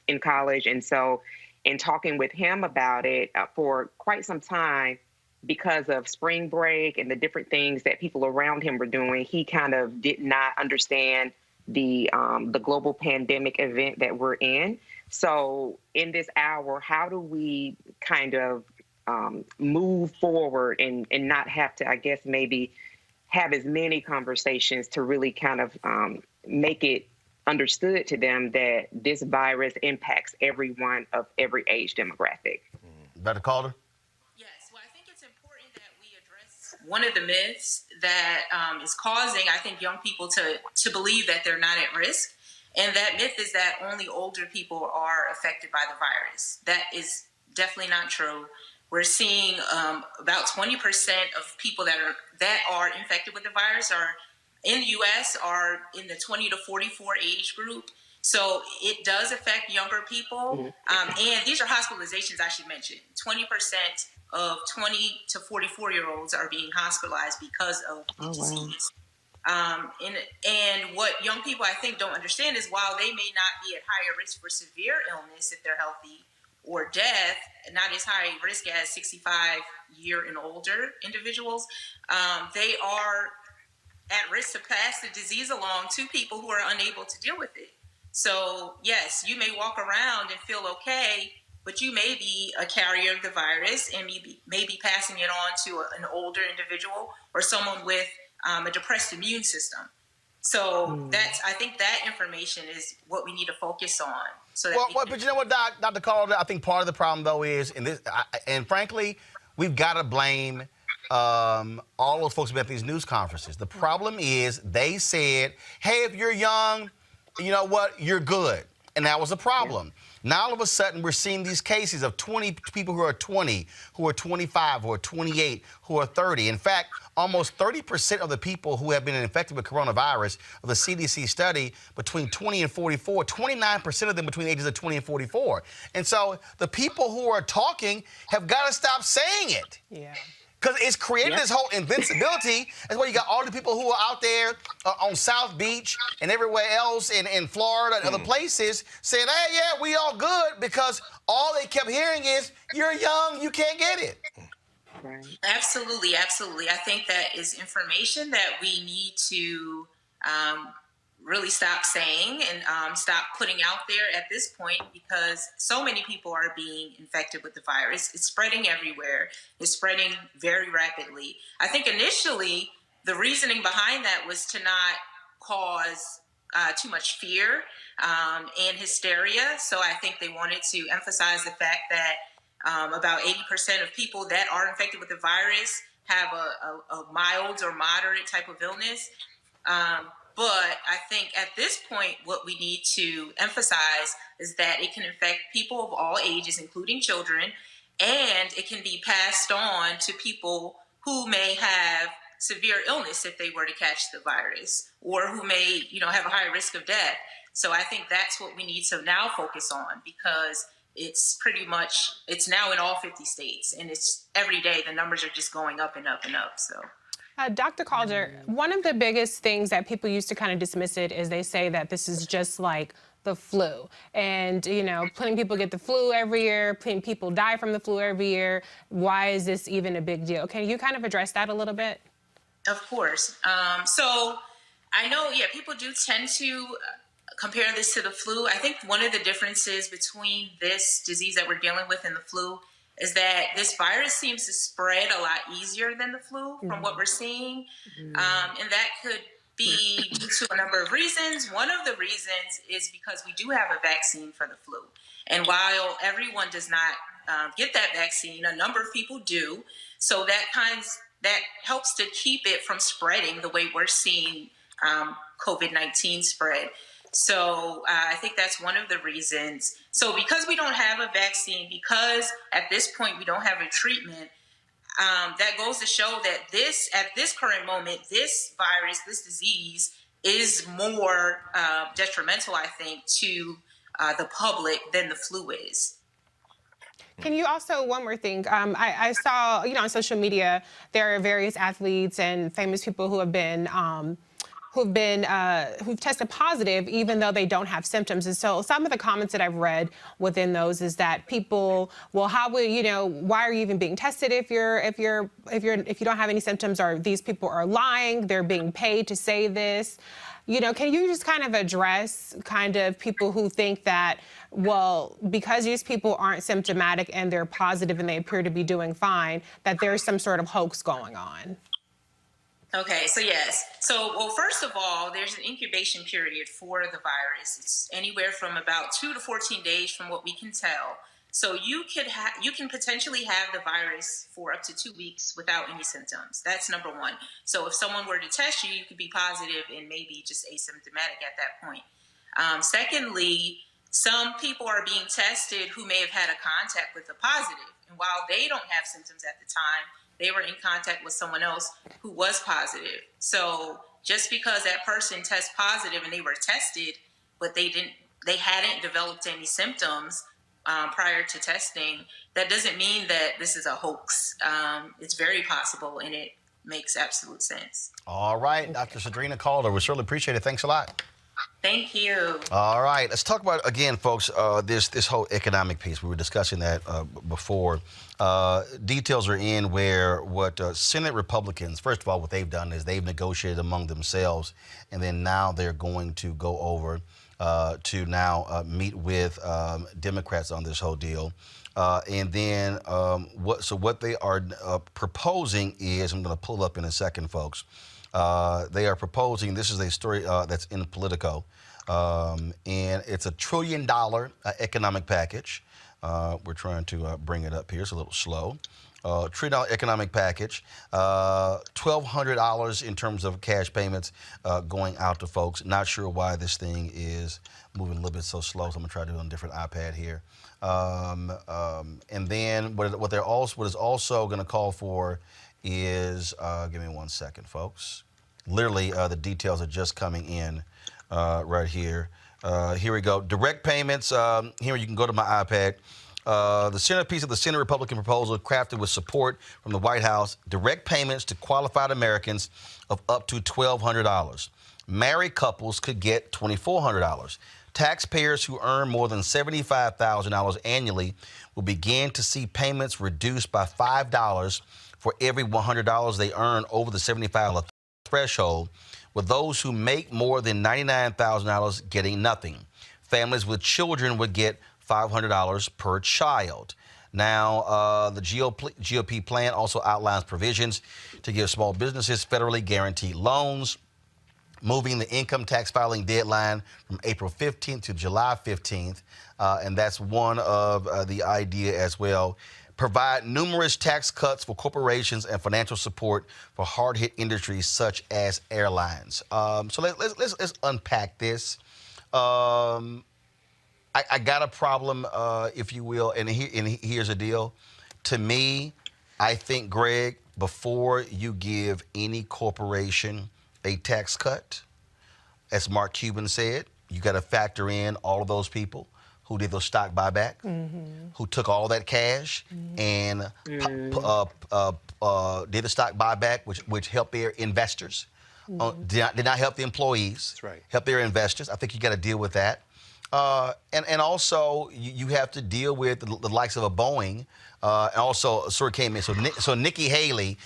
in college. And so in talking with him about it for quite some time, because of spring break and the different things that people around him were doing, he kind of did not understand the global pandemic event that we're in. So in this hour, how do we kind of move forward and not have to, I guess, maybe have as many conversations to really kind of make it understood to them that this virus impacts everyone of every age demographic? Dr. Calder? Yes, well, I think it's important that we address one of the myths that is causing, I think, young people to believe that they're not at risk. And that myth is that only older people are affected by the virus. That is definitely not true. We're seeing about 20% of people that are infected with the virus are in the U.S. are in the 20 to 44 age group. So it does affect younger people. And these are hospitalizations, I should mention. 20% of 20 to 44-year-olds are being hospitalized because of the disease. And what young people, I think, don't understand is while they may not be at higher risk for severe illness if they're healthy, or death, not as high risk as 65-year and older individuals, they are at risk to pass the disease along to people who are unable to deal with it. So yes, you may walk around and feel okay, but you may be a carrier of the virus and may be passing it on to an older individual or someone with a depressed immune system. So I think that information is what we need to focus on. So that but you know what, Dr. Calder, I think part of the problem, though, is, and frankly, we've got to blame all those folks who at these news conferences. The problem is they said, hey, if you're young, you know what, you're good. And that was a problem. Now, all of a sudden, we're seeing these cases of 20 people who are 20, who are 25, who are 28, who are 30. In fact, almost 30% of the people who have been infected with coronavirus of the CDC study between 20 and 44, 29% of them between the ages of 20 and 44. And so the people who are talking have got to stop saying it. Yeah. Because it's created this whole invincibility. That's why you got all the people who are out there on South Beach and everywhere else in Florida and other places saying, hey, yeah, we all good, because all they kept hearing is, you're young, you can't get it. Right. Absolutely, absolutely. I think that is information that we need to really stop saying and stop putting out there at this point, because so many people are being infected with the virus. It's spreading everywhere. It's spreading very rapidly. I think initially the reasoning behind that was to not cause too much fear and hysteria. So I think they wanted to emphasize the fact that about 80% of people that are infected with the virus have a mild or moderate type of illness. But I think at this point, what we need to emphasize is that it can affect people of all ages, including children, and it can be passed on to people who may have severe illness if they were to catch the virus, or who may, have a higher risk of death. So I think that's what we need to now focus on, because it's now in all 50 states, and it's every day the numbers are just going up and up and up. So. Dr. Calder, one of the biggest things that people used to kind of dismiss it is they say that this is just like the flu. And, plenty people get the flu every year, plenty people die from the flu every year. Why is this even a big deal? Can you kind of address that a little bit? Of course. So I know, people do tend to compare this to the flu. I think one of the differences between this disease that we're dealing with and the flu is that this virus seems to spread a lot easier than the flu from what we're seeing. And that could be due to a number of reasons. One of the reasons is because we do have a vaccine for the flu. And while everyone does not get that vaccine, a number of people do. So that helps to keep it from spreading the way we're seeing COVID-19 spread. So I think that's one of the reasons. So because we don't have a vaccine, because at this point we don't have a treatment, that goes to show that at this current moment, this virus, this disease is more detrimental, I think, to the public than the flu is. Can you also, one more thing, I saw, on social media, there are various athletes and famous people who have been, who've tested positive even though they don't have symptoms. And so some of the comments that I've read within those is that people, well, how will why are you even being tested if you don't have any symptoms, or these people are lying, they're being paid to say this. Can you just kind of address kind of people who think that, well, because these people aren't symptomatic and they're positive and they appear to be doing fine, that there's some sort of hoax going on? Okay, so yes. Well, first of all, there's an incubation period for the virus. It's anywhere from about 2 to 14 days from what we can tell. So you can potentially have the virus for up to 2 weeks without any symptoms. That's number one. So if someone were to test you, you could be positive and maybe just asymptomatic at that point. Secondly, some people are being tested who may have had a contact with a positive. And while they don't have symptoms at the time, they were in contact with someone else who was positive. So just because that person tests positive and they were tested, but they hadn't developed any symptoms prior to testing, that doesn't mean that this is a hoax. It's very possible, and it makes absolute sense. All right, Dr. Sadrina Calder, we certainly appreciate it. Thanks a lot. Thank you. All right, let's talk about, again, folks, this whole economic piece. We were discussing that before. Details are in where what Senate Republicans, first of all, what they've done is they've negotiated among themselves, and then now they're going to go over to now meet with Democrats on this whole deal. And then what they are proposing is, I'm going to pull up in a second, folks. They are proposing, this is a story that's in Politico, and it's $1 trillion economic package. We're trying to bring it up here. It's a little slow. $1 trillion economic package, $1,200 in terms of cash payments going out to folks. Not sure why this thing is moving a little bit so slow, so I'm going to try to do it on a different iPad here. And then what is also going to call for is, give me 1 second, folks. Literally, the details are just coming in right here. Here we go. Direct payments. Here you can go to my iPad. The centerpiece of the Senate Republican proposal, crafted with support from the White House, direct payments to qualified Americans of up to $1,200. Married couples could get $2,400. Taxpayers who earn more than $75,000 annually will begin to see payments reduced by $5 for every $100 they earn over the $75 threshold, with those who make more than $99,000 getting nothing. Families with children would get $500 per child. Now, the GOP plan also outlines provisions to give small businesses federally guaranteed loans, moving the income tax filing deadline from April 15th to July 15th, and that's one of the idea as well. Provide numerous tax cuts for corporations and financial support for hard-hit industries such as airlines. So let's unpack this. I got a problem, if you will, and here's the deal. To me, I think, Greg, before you give any corporation a tax cut, as Mark Cuban said, you got to factor in all of those people who did those stock buyback, who took all that cash and did the stock buyback, which helped their investors, did not help the employees, that's right, help their investors. I think you got to deal with that. And also, you have to deal with the likes of a Boeing And also, a story came in. So Nikki Haley,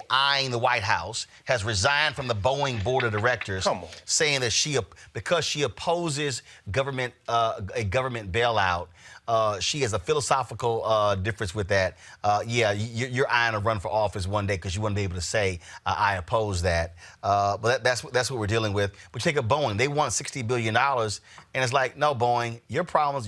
eyeing the White House, has resigned from the Boeing board of directors, saying that because she opposes a government bailout. She has a philosophical difference with that. You're eyeing a run for office one day because you want to be able to say, I oppose that. But that's what we're dealing with. But take a Boeing. They want $60 billion. And it's like, no, Boeing, your problems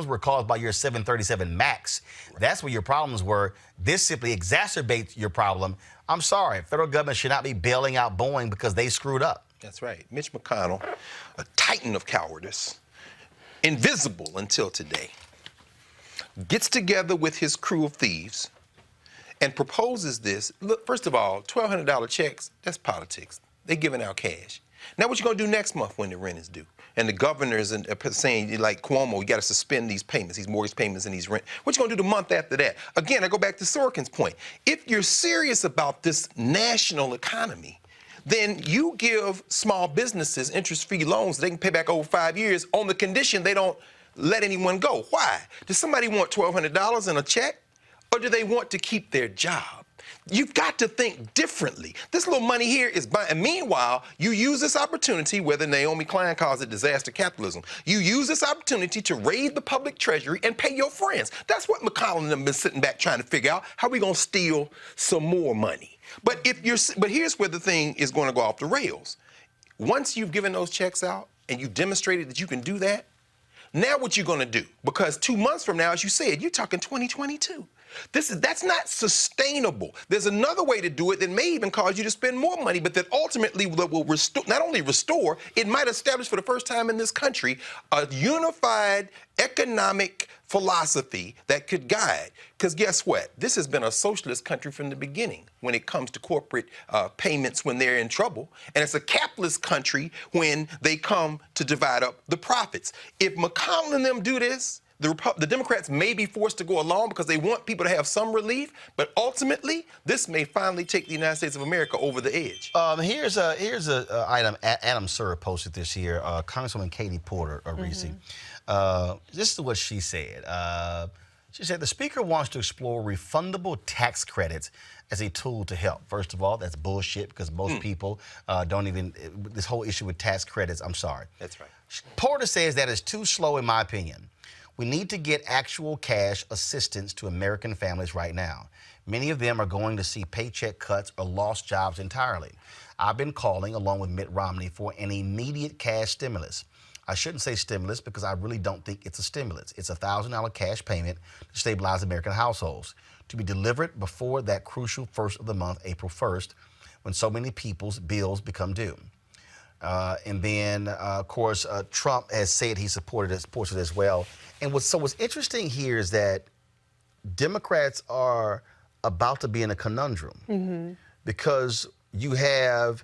were caused by your 737 MAX. That's what your problems were. This simply exacerbates your problem. I'm sorry. Federal government should not be bailing out Boeing because they screwed up. That's right. Mitch McConnell, a titan of cowardice, invisible until today, gets together with his crew of thieves and proposes this. Look, first of all, $1,200 checks, that's politics. They're giving out cash. Now what you going to do next month when the rent is due? And the governors are saying, like Cuomo, you got to suspend these payments, these mortgage payments and these rent. What you going to do the month after that? Again, I go back to Sorkin's point. If you're serious about this national economy, then you give small businesses interest-free loans they can pay back over 5 years on the condition they don't let anyone go. Why? Does somebody want $1,200 in a check, or do they want to keep their job? You've got to think differently. This little money here is and meanwhile, you use this opportunity, whether Naomi Klein calls it disaster capitalism, you use this opportunity to raid the public treasury and pay your friends. That's what McConnell and them been sitting back trying to figure out. How are we going to steal some more money? But here's where the thing is going to go off the rails. Once you've given those checks out and you've demonstrated that you can do that, now what you're going to do? Because 2 months from now, as you said, you're talking 2022. That's not sustainable. There's another way to do it that may even cause you to spend more money, but that ultimately will restore, not only restore, it might establish for the first time in this country a unified economic philosophy that could guide. Because guess what? This has been a socialist country from the beginning when it comes to corporate payments when they're in trouble. And it's a capitalist country when they come to divide up the profits. If McConnell and them do this, the Democrats may be forced to go along because they want people to have some relief, but ultimately, this may finally take the United States of America over the edge. Here's a item Adam Sir posted this year. Congresswoman Katie Porter, Reese. This is what she said. She said the Speaker wants to explore refundable tax credits as a tool to help. First of all, that's bullshit because most people don't even, this whole issue with tax credits, I'm sorry. That's right. Porter says that is too slow in my opinion. We need to get actual cash assistance to American families right now. Many of them are going to see paycheck cuts or lost jobs entirely. I've been calling, along with Mitt Romney, for an immediate cash stimulus. I shouldn't say stimulus because I really don't think it's a stimulus. It's a $1,000 cash payment to stabilize American households, to be delivered before that crucial first of the month, April 1st, when so many people's bills become due. And then, of course, Trump has said he supports it as well. And what's interesting here is that Democrats are about to be in a conundrum because you have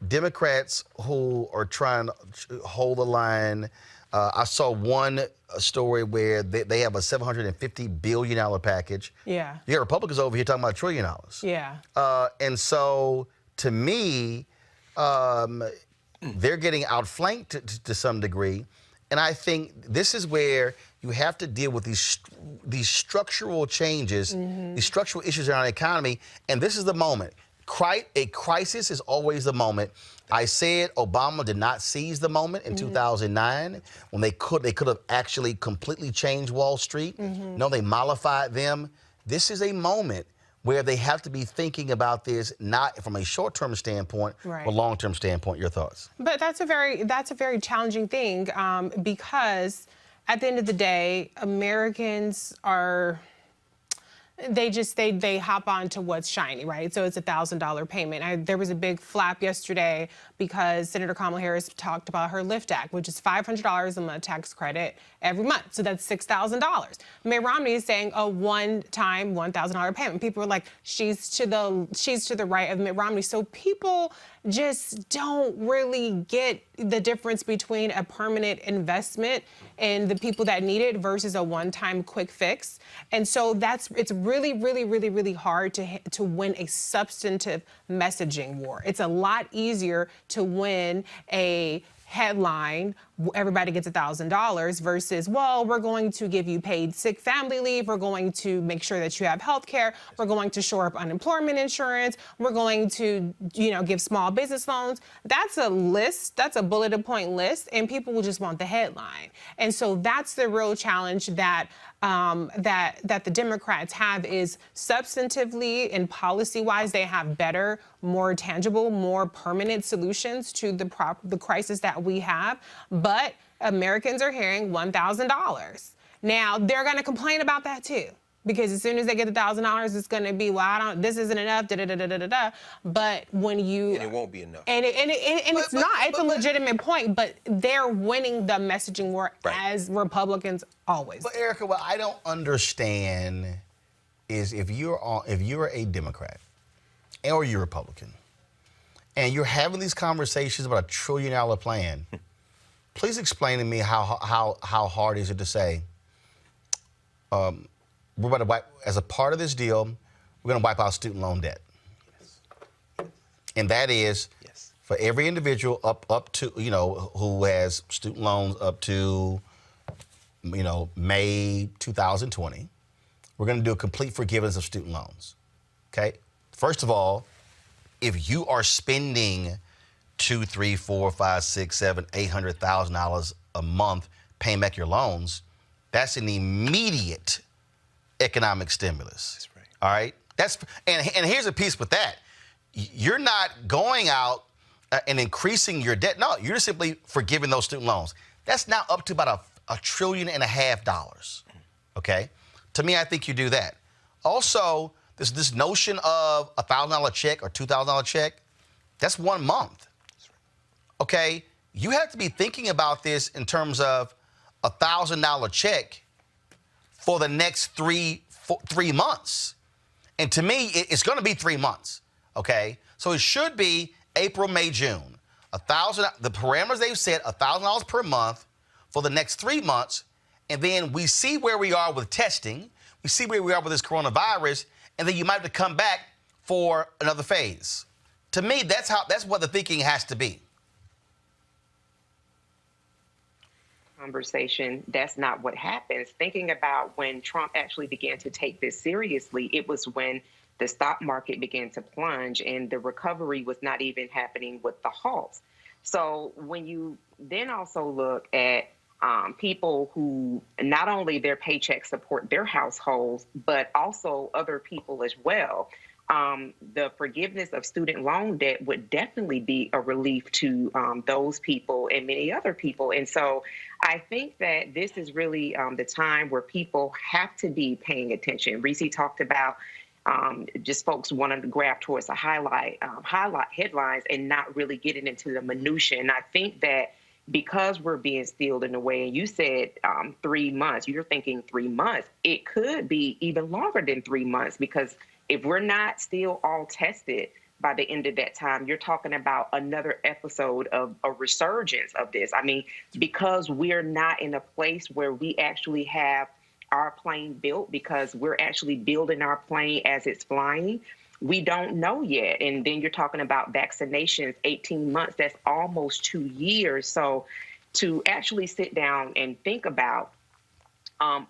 Democrats who are trying to hold the line. I saw one story where they have a $750 billion package. Yeah. You got Republicans over here talking about $1 trillion. Yeah. And so, to me, they're getting outflanked to some degree. And I think this is where you have to deal with these structural changes, these structural issues in our economy. And this is the moment. A crisis is always the moment. I said Obama did not seize the moment in 2009 when they could have actually completely changed Wall Street. No, they mollified them. This is a moment where they have to be thinking about this not from a short-term standpoint, but long-term standpoint. Your thoughts? But that's a very challenging thing because at the end of the day, Americans are. They hop on to what's shiny, right? So it's a $1,000 payment. There was a big flap yesterday because Senator Kamala Harris talked about her LIFT Act, which is $500 a month tax credit every month. So that's $6,000. Mitt Romney is saying a one-time $1,000 payment. People are like, she's to the right of Mitt Romney. So people just don't really get the difference between a permanent investment and the people that need it versus a one-time quick fix. And so it's really, really, really, really hard to win a substantive messaging war. It's a lot easier to win a headline, everybody gets $1,000 versus, well, we're going to give you paid sick family leave. We're going to make sure that you have health care. We're going to shore up unemployment insurance. We're going to, give small business loans. That's a list. That's a bulleted point list. And people will just want the headline. And so that's the real challenge that that the Democrats have is substantively and policy-wise, they have better, more tangible, more permanent solutions to the crisis that we have. But Americans are hearing $1,000. Now, they're going to complain about that, too. Because as soon as they get $1,000, it's going to be, well, this isn't enough, da-da-da-da-da-da. But when you... And it won't be enough. And it's not. It's a legitimate point, but they're winning the messaging war as Republicans always. But, Erica, what I don't understand is if you're a Democrat or you're a Republican and you're having these conversations about $1 trillion plan, please explain to me how hard is it to say, we're about to wipe, as a part of this deal, we're going to wipe out student loan debt. Yes. And that is for every individual up to, who has student loans up to, May 2020, we're going to do a complete forgiveness of student loans. Okay? First of all, if you are spending $200,000, $300,000, $400,000, $500,000, $600,000, $700,000, $800,000 a month paying back your loans, that's an immediate economic stimulus. That's right. All right? And here's a piece with that. You're not going out and increasing your debt. No, you're simply forgiving those student loans. That's now up to about $1.5 trillion. Okay? To me, I think you do that. Also, this notion of a $1,000 check or $2,000 check, that's 1 month. Okay? You have to be thinking about this in terms of a $1,000 check for the next three months. And to me, it's going to be 3 months, okay? So it should be April, May, June. The parameters they've set, $1,000 per month for the next 3 months, and then we see where we are with testing, we see where we are with this coronavirus, and then you might have to come back for another phase. To me, that's what the thinking has to be. Conversation, that's not what happens. Thinking about when Trump actually began to take this seriously, it was when the stock market began to plunge and the recovery was not even happening with the halts. So when you then also look at people who not only their paychecks support their households, but also other people as well, the forgiveness of student loan debt would definitely be a relief to those people and many other people. And so I think that this is really the time where people have to be paying attention. Reese talked about just folks wanting to grab towards the highlight headlines and not really getting into the minutia. And I think that because we're being steeled in a way, and you said 3 months, you're thinking 3 months, it could be even longer than 3 months, because if we're not still all tested by the end of that time, you're talking about another episode of a resurgence of this. I mean, because we're not in a place where we actually have our plane built, because we're actually building our plane as it's flying, we don't know yet. And then you're talking about vaccinations, 18 months, that's almost 2 years. So to actually sit down and think about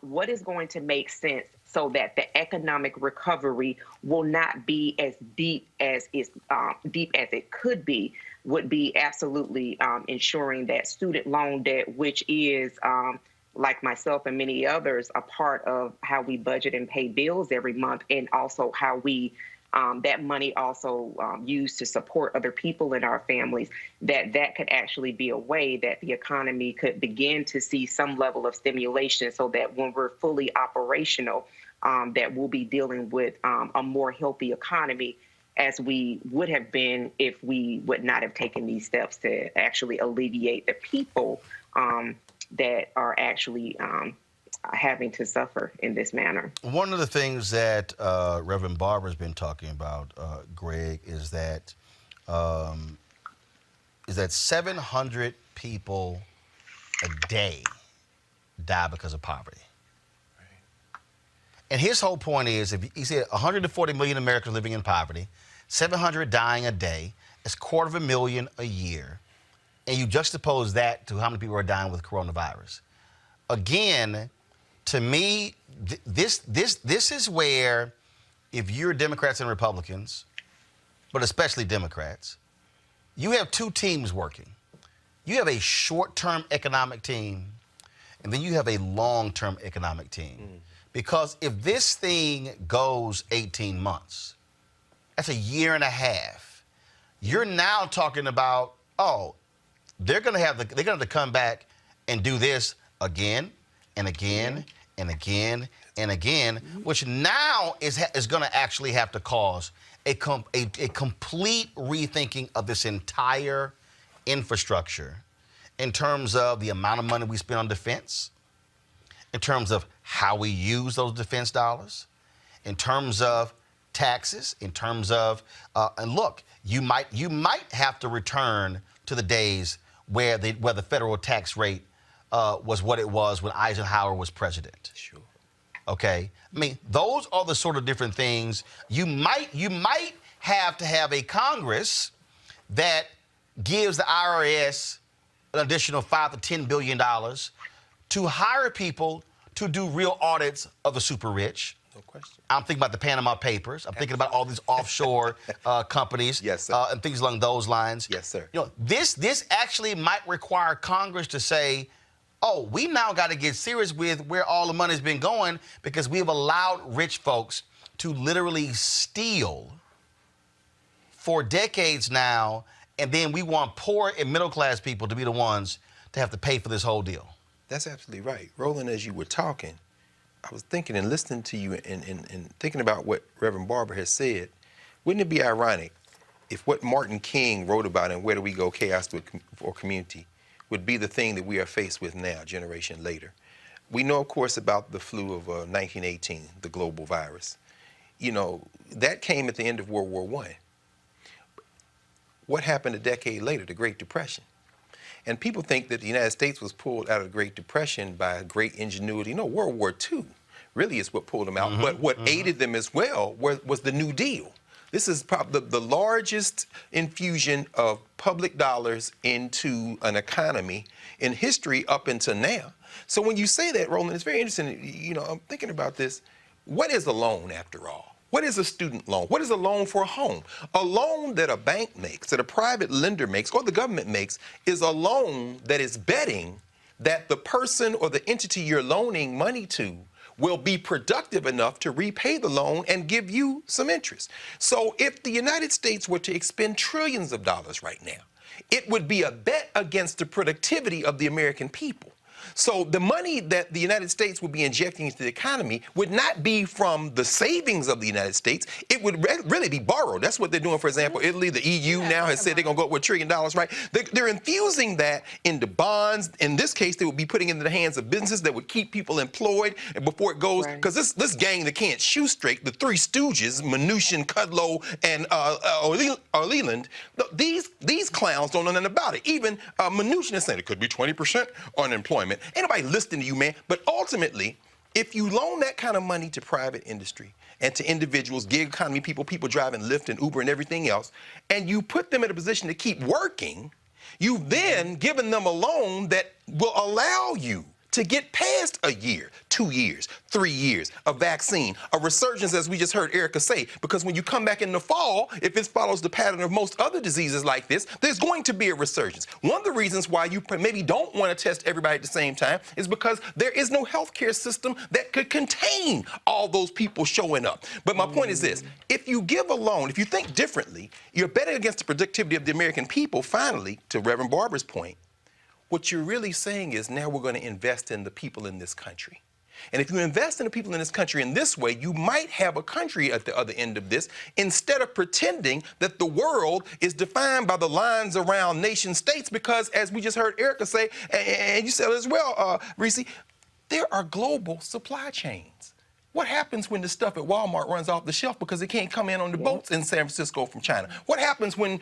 what is going to make sense so that the economic recovery will not be as deep as it could be, would be absolutely ensuring that student loan debt, which is, like myself and many others, a part of how we budget and pay bills every month, and also how we that money also used to support other people in our families, that could actually be a way that the economy could begin to see some level of stimulation, so that when we're fully operational, that we'll be dealing with a more healthy economy, as we would have been if we would not have taken these steps to actually alleviate the people that are actually having to suffer in this manner. One of the things that Reverend Barber's been talking about, Greg, is that 700 people a day die because of poverty. Right. And his whole point is, if he said 140 million Americans living in poverty, 700 dying a day, it's 250,000 a year. and you juxtapose that to how many people are dying with coronavirus. Again, to me, this is where, if you're Democrats and Republicans, but especially Democrats, you have two teams working. You have a short-term economic team, and then you have a long-term economic team. Because if this thing goes 18 months, that's a year and a half. You're now talking about, oh, they're going to have to come back and do this again and again and again and again, which now is going to actually have to cause a complete rethinking of this entire infrastructure in terms of the amount of money we spend on defense, in terms of how we use those defense dollars, in terms of taxes, in terms of, and look, you might have to return to the days where the federal tax rate was what it was when Eisenhower was president. Sure. Okay? I mean, those are the sort of different things. You might have to have a Congress that gives the IRS an additional $5 to $10 billion to hire people to do real audits of the super rich. No question. I'm thinking about the Panama Papers. I'm thinking about all these offshore companies. Yes, sir. And things along those lines. Yes, sir. You know, this actually might require Congress to say, oh, we now got to get serious with where all the money's been going, because we've allowed rich folks to literally steal for decades now, and then we want poor and middle-class people to be the ones to have to pay for this whole deal. That's absolutely right. Roland, as you were talking, I was thinking and listening to you and thinking about what Reverend Barber has said. Wouldn't it be ironic if what Martin King wrote about in Where Do We Go, Chaos or Community would be the thing that we are faced with now, a generation later? We know, of course, about the flu of 1918, the global virus. You know, that came at the end of World War I. What happened a decade later? The Great Depression. And people think that the United States was pulled out of the Great Depression by great ingenuity. No, World War II really is what pulled them out. But what aided them as well was the New Deal. This is probably the largest infusion of public dollars into an economy in history up until now. So when you say that, Roland, it's very interesting. You know, I'm thinking about this. What is a loan, after all? What is a student loan? What is a loan for a home? A loan that a bank makes, that a private lender makes, or the government makes, is a loan that is betting that the person or the entity you're loaning money to will be productive enough to repay the loan and give you some interest. So if the United States were to expend trillions of dollars right now, it would be a bet against the productivity of the American people. So the money that the United States would be injecting into the economy would not be from the savings of the United States. It would really be borrowed. That's what they're doing. For example, Italy, the EU now has said they're going to go up with $1 trillion, right? They're infusing that into bonds. In this case, they would be putting it into the hands of businesses that would keep people employed. And before it goes, because this gang that can't shoe straight, the Three Stooges, Mnuchin, Kudlow, and Leland, these clowns don't know nothing about it. Even Mnuchin is saying it could be 20% unemployment. Ain't nobody listening to you, man. But ultimately, if you loan that kind of money to private industry and to individuals, gig economy people driving Lyft and Uber and everything else, and you put them in a position to keep working, you've then given them a loan that will allow you to get past a year, 2 years, 3 years, a vaccine, a resurgence, as we just heard Erica say, because when you come back in the fall, if it follows the pattern of most other diseases like this, there's going to be a resurgence. One of the reasons why you maybe don't want to test everybody at the same time is because there is no healthcare system that could contain all those people showing up. But my point is this: if you give a loan, if you think differently, you're betting against the productivity of the American people. Finally, to Reverend Barber's point, what you're really saying is now we're going to invest in the people in this country. And if you invest in the people in this country in this way, you might have a country at the other end of this, instead of pretending that the world is defined by the lines around nation states, because as we just heard Erica say, and you said as well, Reese, there are global supply chains. What happens when the stuff at Walmart runs off the shelf because it can't come in on the boats in San Francisco from China? What happens when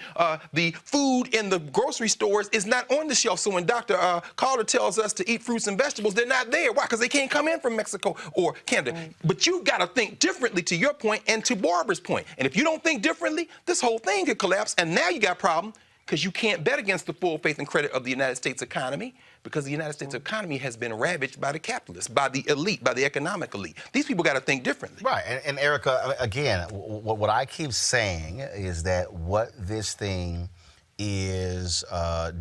the food in the grocery stores is not on the shelf? So when Dr. Calder tells us to eat fruits and vegetables, they're not there. Why? Because they can't come in from Mexico or Canada. Right. But you've got to think differently, to your point and to Barbara's point. And if you don't think differently, this whole thing could collapse. And now you got a problem. because you can't bet against the full faith and credit of the United States economy, because the United States economy has been ravaged by the capitalists, by the elite, by the economic elite. These people got to think differently. Right. And Erica, again, what I keep saying is that what this thing is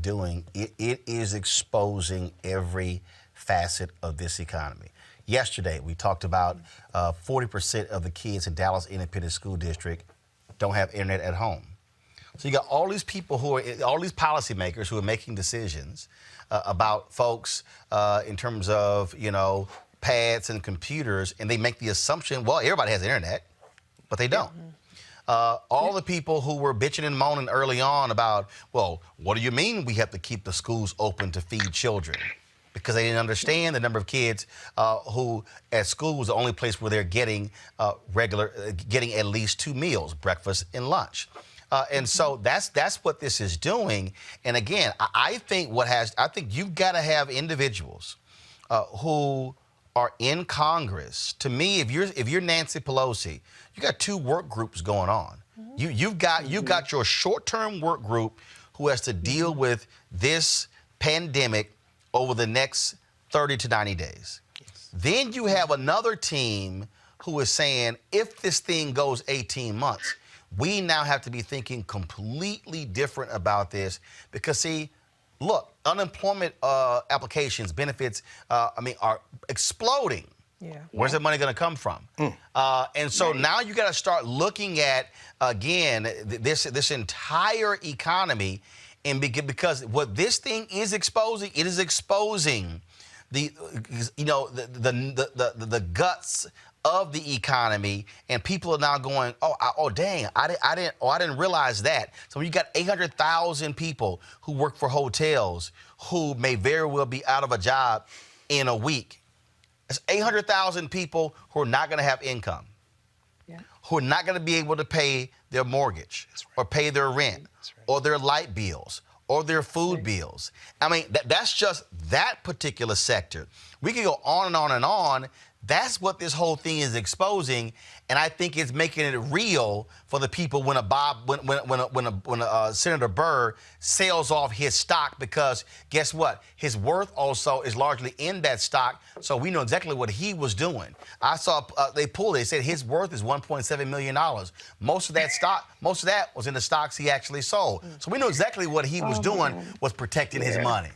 doing, it is exposing every facet of this economy. Yesterday, we talked about 40% of the kids in Dallas Independent School District don't have internet at home. So you got all these people all these policymakers who are making decisions about folks in terms of, pads and computers, and they make the assumption, well, everybody has internet, but they don't. All the people who were bitching and moaning early on about, well, what do you mean we have to keep the schools open to feed children? Because they didn't understand the number of kids who at school was the only place where they're getting getting at least 2 meals, breakfast and lunch. And so that's what this is doing. And again, I think you've got to have individuals who are in Congress. To me, if you're Nancy Pelosi, you got 2 work groups going on. You've got your short-term work group who has to deal with this pandemic over the next 30 to 90 days. Yes. Then you have another team who is saying, if this thing goes 18 months, we now have to be thinking completely different about this because, see, look, unemployment applications, benefits, are exploding. Yeah. Where's that money going to come from? And so now you got to start looking at, again, this entire economy. And because what this thing is exposing, it is exposing the guts of the economy, and people are now going, dang, I didn't realize that. So you got 800,000 people who work for hotels who may very well be out of a job in a week. It's 800,000 people who are not going to have income, who are not going to be able to pay their mortgage or pay their rent or their light bills or their food bills. I mean, that's just that particular sector. We can go on and on and on. That's what this whole thing is exposing, and I think it's making it real for the people when Senator Burr sells off his stock, because guess what? His worth also is largely in that stock, so we know exactly what he was doing. I saw they said his worth is $1.7 million. Most of that was in the stocks he actually sold. So we know exactly what he was doing was protecting his money.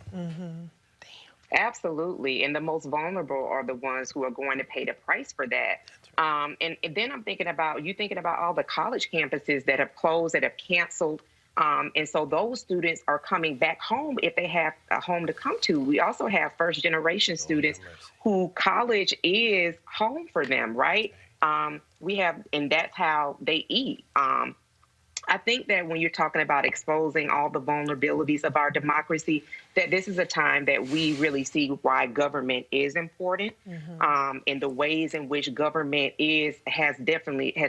Absolutely. And the most vulnerable are the ones who are going to pay the price for that. And then I'm thinking about all the college campuses that have closed, that have canceled. And so those students are coming back home if they have a home to come to. We also have first generation students who college is home for them, right? And that's how they eat. I think that when you're talking about exposing all the vulnerabilities of our democracy, that this is a time that we really see why government is important, and the ways in which government has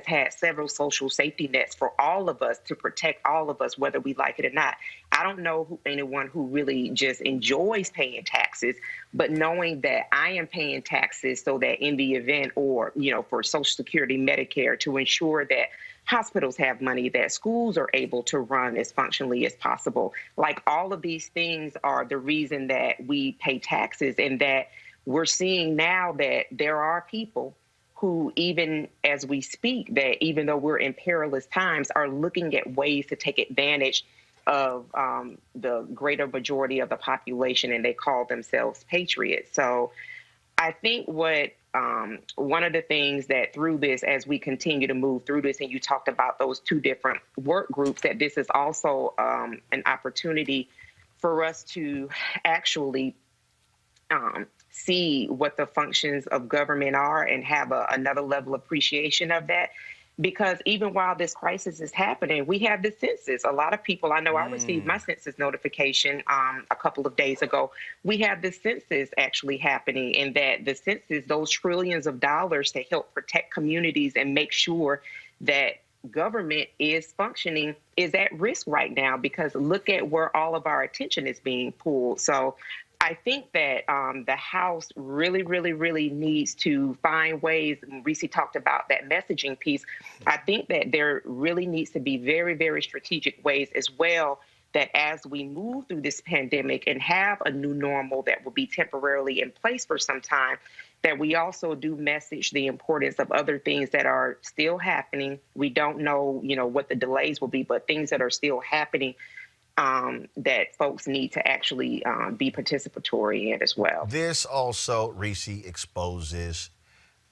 had several social safety nets for all of us to protect all of us, whether we like it or not. I don't know anyone who really just enjoys paying taxes, but knowing that I am paying taxes so that in the event, or, for Social Security, Medicare, to ensure that hospitals have money, that schools are able to run as functionally as possible. Like, all of these things are the reason that we pay taxes, and that we're seeing now that there are people who, even as we speak, that even though we're in perilous times, are looking at ways to take advantage of the greater majority of the population, and they call themselves patriots. So I think one of the things that through this, as we continue to move through this, and you talked about those 2 different work groups, that this is also an opportunity for us to actually see what the functions of government are and have another level of appreciation of that. Because even while this crisis is happening, we have the census. A lot of people, I know I received my census notification a couple of days ago. We have the census actually happening, and that the census, those trillions of dollars to help protect communities and make sure that government is functioning, is at risk right now, because look at where all of our attention is being pulled. So I think that the House really, really, really needs to find ways. Reese talked about that messaging piece. I think that there really needs to be very, very strategic ways as well that as we move through this pandemic and have a new normal that will be temporarily in place for some time, that we also do message the importance of other things that are still happening. We don't know, what the delays will be, but things that are still happening that folks need to actually be participatory in as well. This also, Reese, exposes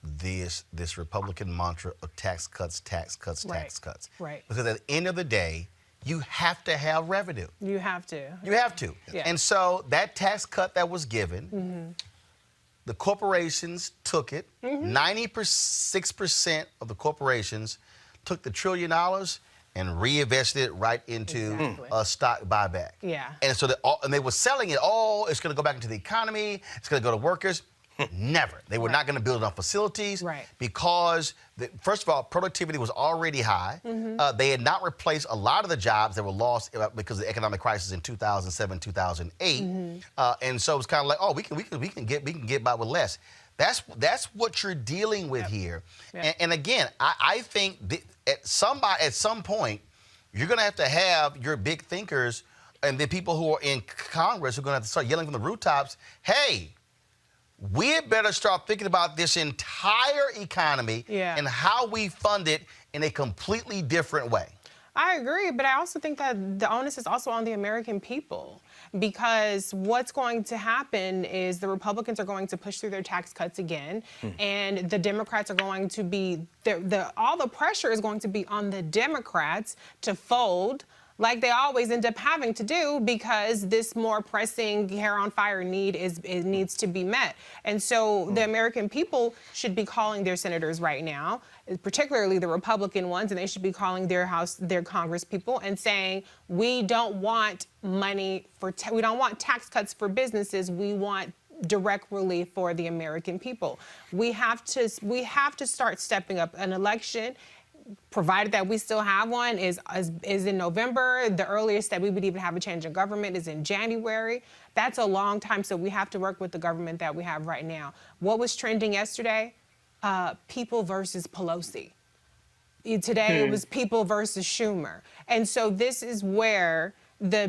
this Republican mantra of tax cuts, tax cuts, tax cuts. Right. Because at the end of the day, you have to have revenue. You have to. You have to. Yeah. And so that tax cut that was given, the corporations took it. 96% of the corporations took the $1 trillion and reinvested it right into a stock buyback. Yeah. And so they were selling it all. It's going to go back into the economy. It's going to go to workers. Never. They were not going to build enough facilities because, first of all, productivity was already high. They had not replaced a lot of the jobs that were lost because of the economic crisis in 2007, 2008. And so it's kind of like, oh, we can get by with less. That's what you're dealing with here. And again, I think at some point, you're going to have your big thinkers and the people who are in Congress who are going to have to start yelling from the rooftops, hey, we had better start thinking about this entire economy and how we fund it in a completely different way. I agree, but I also think that the onus is also on the American people, because what's going to happen is the Republicans are going to push through their tax cuts again, and the Democrats are going to be, all the pressure is going to be on the Democrats to fold like they always end up having to do, because this more pressing hair on fire need needs to be met. And so the American people should be calling their senators right now, particularly the Republican ones, and they should be calling their Congress people and saying, we don't want money we don't want tax cuts for businesses. We want direct relief for the American people. We have to start stepping up. An election, provided that we still have one, is in November. The earliest that we would even have a change in government is in January. That's a long time, so we have to work with the government that we have right now. What was trending yesterday? People versus Pelosi. Today it was people versus Schumer. And so this is where the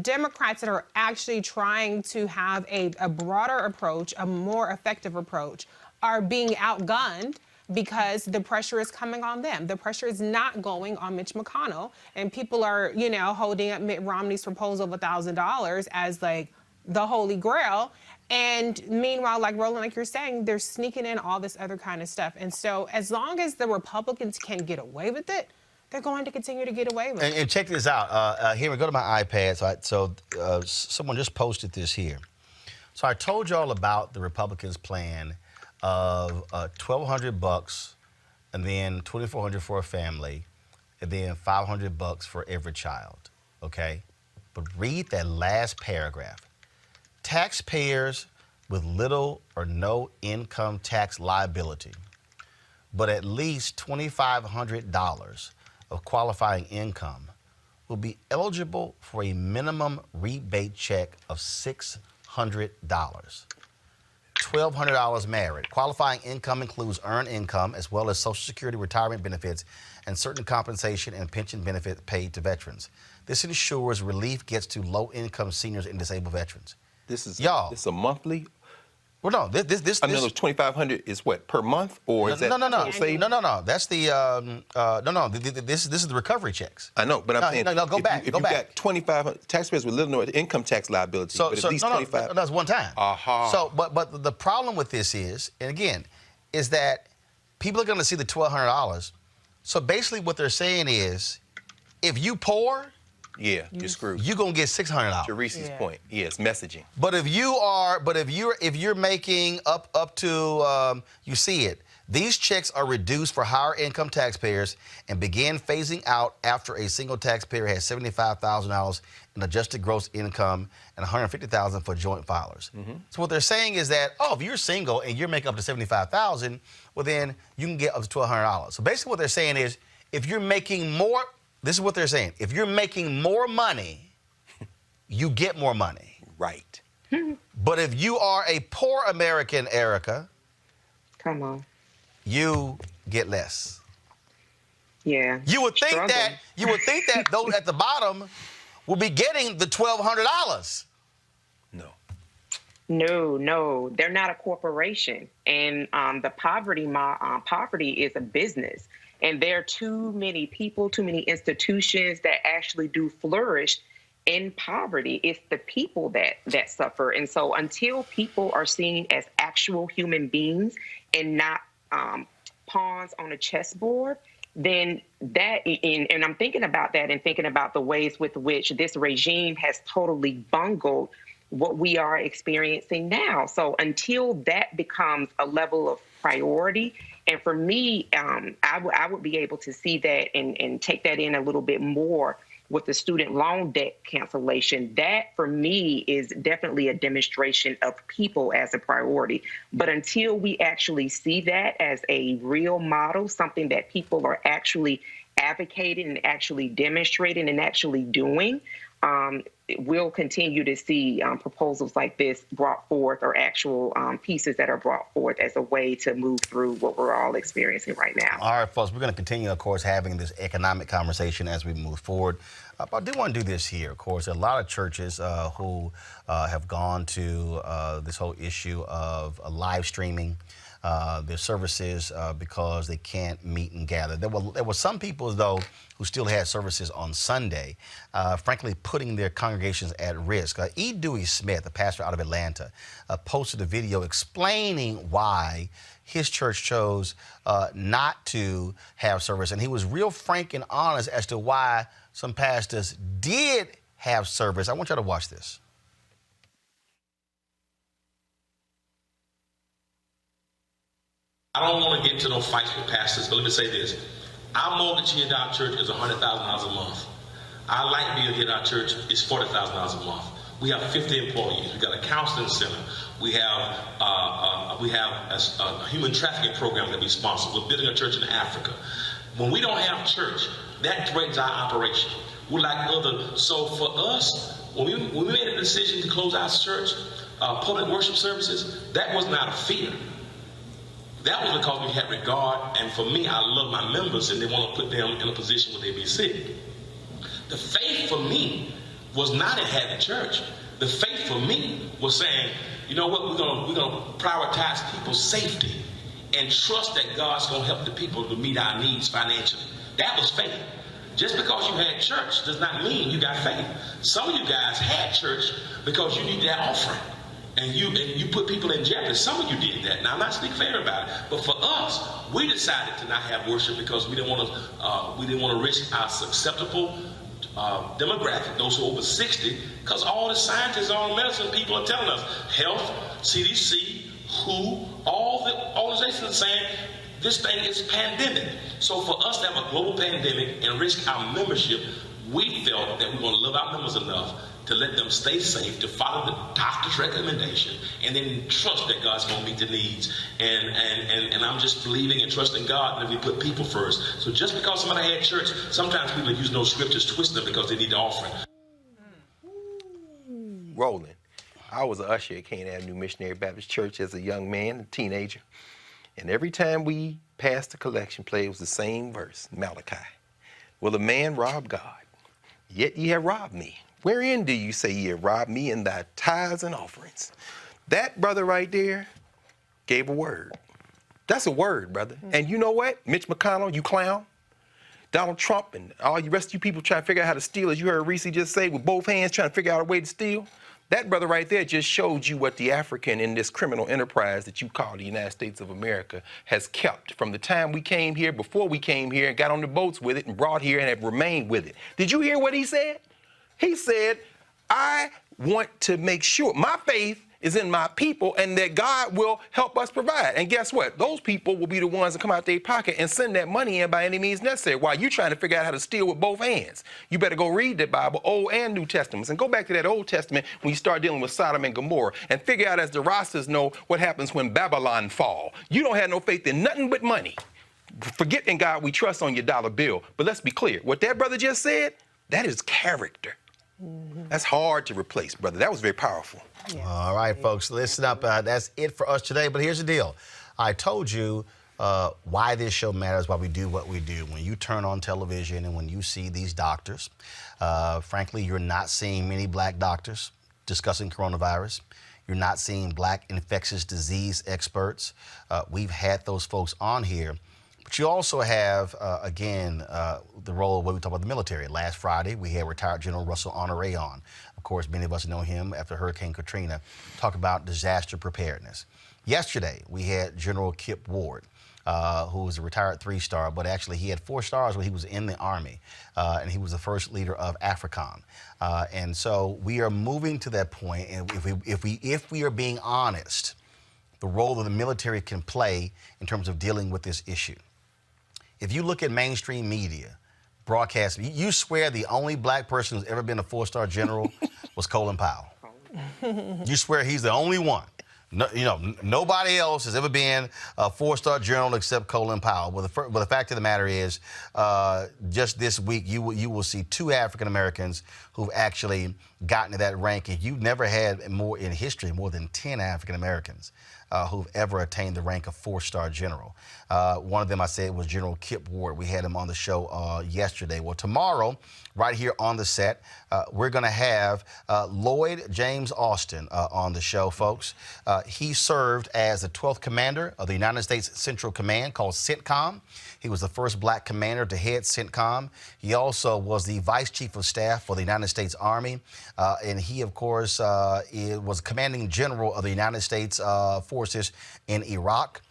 Democrats that are actually trying to have a broader approach, a more effective approach, are being outgunned, because the pressure is coming on them. The pressure is not going on Mitch McConnell, and people are, holding up Mitt Romney's proposal of $1,000 as like the holy grail. And meanwhile, like Roland, like you're saying, they're sneaking in all this other kind of stuff. And so as long as the Republicans can get away with it, they're going to continue to get away with it. And check this out. Here, we go to my iPad. So someone just posted this here. So I told you all about the Republicans' plan of $1,200 and then $2,400 for a family, and then $500 for every child, okay? But read that last paragraph. Taxpayers with little or no income tax liability, but at least $2,500 of qualifying income will be eligible for a minimum rebate check of $600. $1,200 married. Qualifying income includes earned income as well as Social Security retirement benefits and certain compensation and pension benefits paid to veterans. This ensures relief gets to low-income seniors and disabled veterans. This is y'all. This is a monthly. Well, no, this. I know those $2,500 is what, per month, or is that no. total That's the This is the recovery checks. I know, but I'm saying go back. If you got 2,500 taxpayers with little or income tax liability, but at least 25. That's one time. So, but the problem with this is, and again, is that people are going to see the $1,200. So basically, what they're saying is, if you poor, you're screwed. You're gonna get $600. To Reese's point, yes, messaging. But if you're making up to you see it, these checks are reduced for higher income taxpayers and begin phasing out after a single taxpayer has $75,000 in adjusted gross income and $150,000 for joint filers. So what they're saying is that, if you're single and you're making up to $75,000, well then you can get up to $1,200. So basically what they're saying is, if you're making more. This is what they're saying. If you're making more money, you get more money. Right. But if you are a poor American, Erica, come on, you get less. Yeah. You would think that those at the bottom will be getting the $1,200. No, they're not a corporation, and the poverty is a business, and there are too many people, too many institutions that actually do flourish in poverty. It's the people that suffer, and so until people are seen as actual human beings and not pawns on a chessboard, then and I'm thinking about that and thinking about the ways with which this regime has totally bungled what we are experiencing now. So until that becomes a level of priority, and for me, I would be able to see that and take that in a little bit more with the student loan debt cancellation. That, for me, is definitely a demonstration of people as a priority. But until we actually see that as a real model, something that people are actually advocating and actually demonstrating and actually doing, we'll continue to see proposals like this brought forth, or actual pieces that are brought forth as a way to move through what we're all experiencing right now. All right, folks, we're going to continue, of course, having this economic conversation as we move forward. But I do want to do this here, of course. There are a lot of churches who have gone to this whole issue of live streaming their services because they can't meet and gather. There were some people, though, who still had services on Sunday, frankly, putting their congregations at risk. Dewey Smith, a pastor out of Atlanta, posted a video explaining why his church chose not to have service. And he was real frank and honest as to why some pastors did have service. I want y'all to watch this. I don't want to get into no fights with pastors, but let me say this. Our mortgage here at our church is $100,000 a month. Our light bill here at our church is $40,000 a month. We have 50 employees. We got a counseling center. We have a human trafficking program that we sponsor. We're building a church in Africa. When we don't have church, that threatens our operation. We're like other. So for us, when we made a decision to close our church, public worship services, that was not a fear. That was because we had regard, and for me, I love my members, and they want to put them in a position where they be sick. The faith for me was not in having church. The faith for me was saying, you know what, we're gonna prioritize people's safety and trust that God's gonna help the people to meet our needs financially. That was faith. Just because you had church does not mean you got faith. Some of you guys had church because you need that offering. And you put people in jeopardy. Some of you did that. Now, I'm not speaking fair about it, but for us, we decided to not have worship because we didn't want to risk our susceptible demographic, those who are over 60, because all the scientists, all the medicine people are telling us, health, CDC, WHO, all the organizations are saying this thing is pandemic. So for us to have a global pandemic and risk our membership, we felt that we want to love our members enough to let them stay safe, to follow the doctor's recommendation, and then trust that God's going to meet the needs. And I'm just believing and trusting God that we put people first. So just because somebody had church, sometimes people use those scriptures, twist them because they need the offering. Roland, I was an usher at Canaan Avenue Missionary Baptist Church as a young man, a teenager. And every time we passed the collection plate, it was the same verse, Malachi. Will a man rob God? Yet ye have robbed me. Wherein do you say ye have robbed me? In thy tithes and offerings. That brother right there gave a word. That's a word, brother. And you know what? Mitch McConnell, you clown. Donald Trump and all you rest of you people trying to figure out how to steal, as you heard Reese just say, with both hands trying to figure out a way to steal. That brother right there just showed you what the African in this criminal enterprise that you call the United States of America has kept from the time we came here, before we came here and got on the boats with it and brought here and have remained with it. Did you hear what he said? He said, I want to make sure my faith is in my people and that God will help us provide. And guess what? Those people will be the ones that come out their pocket and send that money in by any means necessary while you're trying to figure out how to steal with both hands. You better go read the Bible, Old and New Testaments, and go back to that Old Testament when you start dealing with Sodom and Gomorrah and figure out, as the Rastas know, what happens when Babylon fall. You don't have no faith in nothing but money. Forget in God we trust on your dollar bill. But let's be clear. What that brother just said, that is character. That's hard to replace, brother. That was very powerful. Yeah. All right, folks, listen up. That's it for us today. But here's the deal. I told you why this show matters, why we do what we do. When you turn on television and when you see these doctors, frankly, you're not seeing many black doctors discussing coronavirus. You're not seeing black infectious disease experts. We've had those folks on here. But you also have, again, the role of what we talk about the military. Last Friday, we had retired General Russell Honore on. Of course, many of us know him after Hurricane Katrina, talk about disaster preparedness. Yesterday, we had General Kip Ward, who was a retired 3-star, but actually he had 4 stars when he was in the Army, and he was the first leader of AFRICOM. And so we are moving to that point, and if we are being honest, the role that the military can play in terms of dealing with this issue. If you look at mainstream media, broadcast, you swear the only black person who's ever been a 4-star general was Colin Powell. You swear he's the only one. No, nobody else has ever been a 4-star general except Colin Powell. Well, the fact of the matter is, just this week, you will see 2 African Americans who've actually gotten to that rank. And you've never had more in history, more than 10 African Americans who've ever attained the rank of 4-star general. One of them, I said, was General Kip Ward. We had him on the show yesterday. Well, tomorrow, right here on the set, we're going to have Lloyd James Austin on the show, folks. He served as the 12th commander of the United States Central Command, called CENTCOM. He was the first black commander to head CENTCOM. He also was the vice chief of staff for the United States Army. And he, of course, was commanding general of the United States forces in Iraq.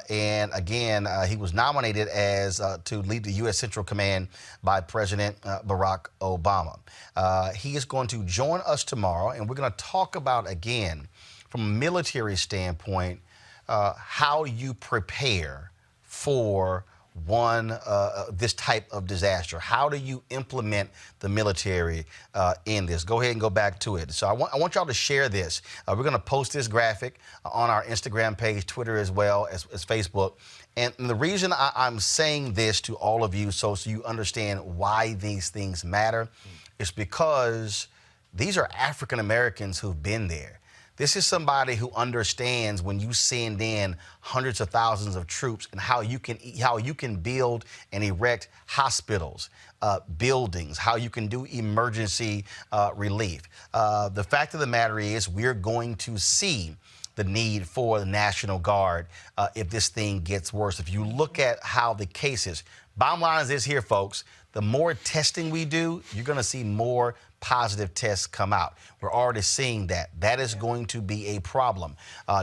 And again, he was nominated as to lead the U.S. Central Command by President Barack Obama. He is going to join us tomorrow, and we're going to talk about, again, from a military standpoint, how you prepare for this type of disaster. How do you implement the military in this? Go ahead and go back to it. So I want y'all to share this. We're going to post this graphic on our Instagram page, Twitter, as well as Facebook. And the reason I'm saying this to all of you, so you understand why these things matter, is because these are African Americans who've been there. This is somebody who understands when you send in hundreds of thousands of troops and how you can build and erect hospitals, buildings, how you can do emergency relief. The fact of the matter is we're going to see the need for the National Guard if this thing gets worse. If you look at how the cases, bottom line is this here, folks, the more testing we do, you're going to see more positive tests come out. We're already seeing that. That is going to be a problem.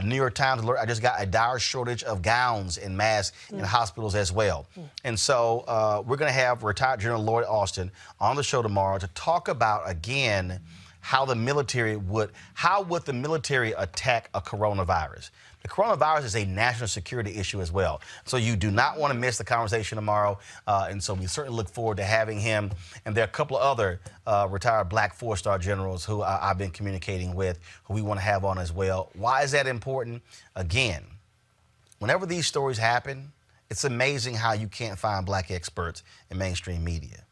New York Times alert, I just got a dire shortage of gowns and masks in hospitals as well. And so we're going to have retired General Lloyd Austin on the show tomorrow to talk about, again, how the military would the military attack a coronavirus? The coronavirus is a national security issue as well. So you do not want to miss the conversation tomorrow. And so we certainly look forward to having him. And there are a couple of other retired black 4-star generals who I've been communicating with, who we want to have on as well. Why is that important? Again, whenever these stories happen, it's amazing how you can't find black experts in mainstream media.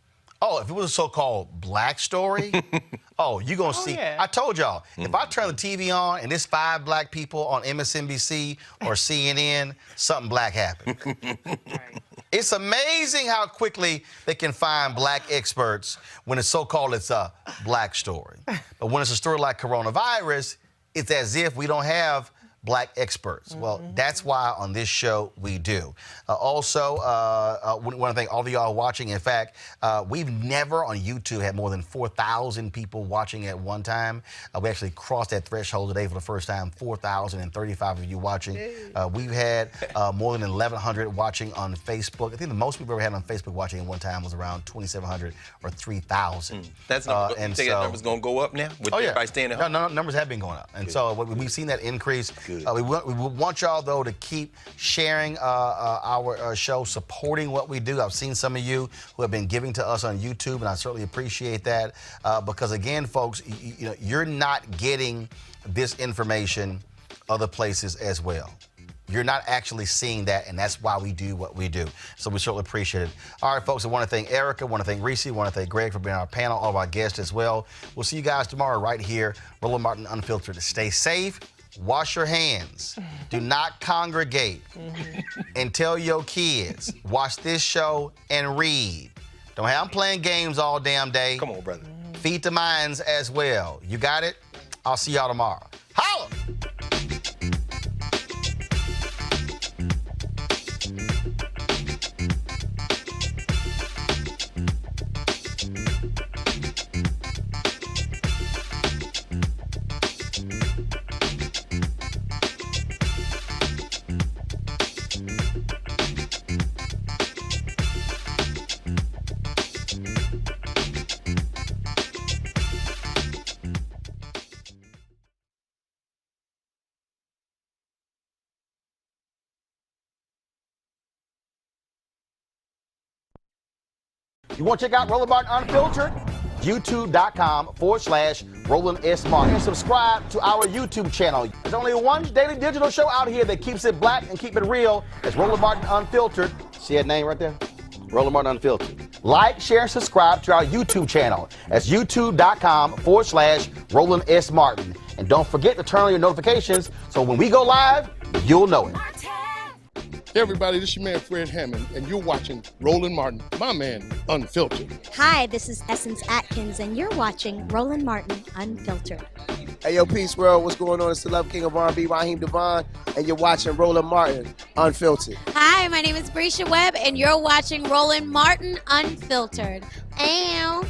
Oh, if it was a so-called black story, you're going to see. Yeah. I told y'all, if I turn the TV on and there's 5 black people on MSNBC or CNN, something black happened. Right. It's amazing how quickly they can find black experts when it's so-called it's a black story. But when it's a story like coronavirus, it's as if we don't have black experts. Well, that's why on this show we do. Also, want to thank all of y'all watching. In fact, we've never on YouTube had more than 4,000 people watching at one time. We actually crossed that threshold today for the first time, 4,035 of you watching. We've had more than 1,100 watching on Facebook. I think the most people ever had on Facebook watching at one time was around 2,700 or 3,000. That's number, you think that number's going to go up now with everybody staying at home? No, numbers have been going up. And so we've seen that increase. We want y'all, though, to keep sharing our show, supporting what we do. I've seen some of you who have been giving to us on YouTube, and I certainly appreciate that because, again, folks, you're not getting this information other places as well. You're not actually seeing that, and that's why we do what we do. So we certainly appreciate it. All right, folks, I want to thank Erica, I want to thank Reese, I want to thank Greg for being on our panel, all of our guests as well. We'll see you guys tomorrow right here, Roland Martin Unfiltered. Stay safe. wash your hands, do not congregate, and tell your kids, watch this show and read. Don't have them playing games all damn day. Come on, brother. Feed the minds as well. You got it? I'll see y'all tomorrow. Holla! You want to check out Roland Martin Unfiltered? YouTube.com/Roland S. Martin. And subscribe to our YouTube channel. There's only one daily digital show out here that keeps it black and keep it real. It's Roland Martin Unfiltered. See that name right there? Roland Martin Unfiltered. Like, share, and subscribe to our YouTube channel. That's YouTube.com/Roland S. Martin. And don't forget to turn on your notifications so when we go live, you'll know it. Hey everybody, this is your man Fred Hammond, and you're watching Roland Martin, my man, Unfiltered. Hi, this is Essence Atkins, and you're watching Roland Martin Unfiltered. Hey yo, Peace World, what's going on? It's the Love King of R&B, Raheem Devon, and you're watching Roland Martin Unfiltered. Hi, my name is Brescia Webb, and you're watching Roland Martin Unfiltered. Ow.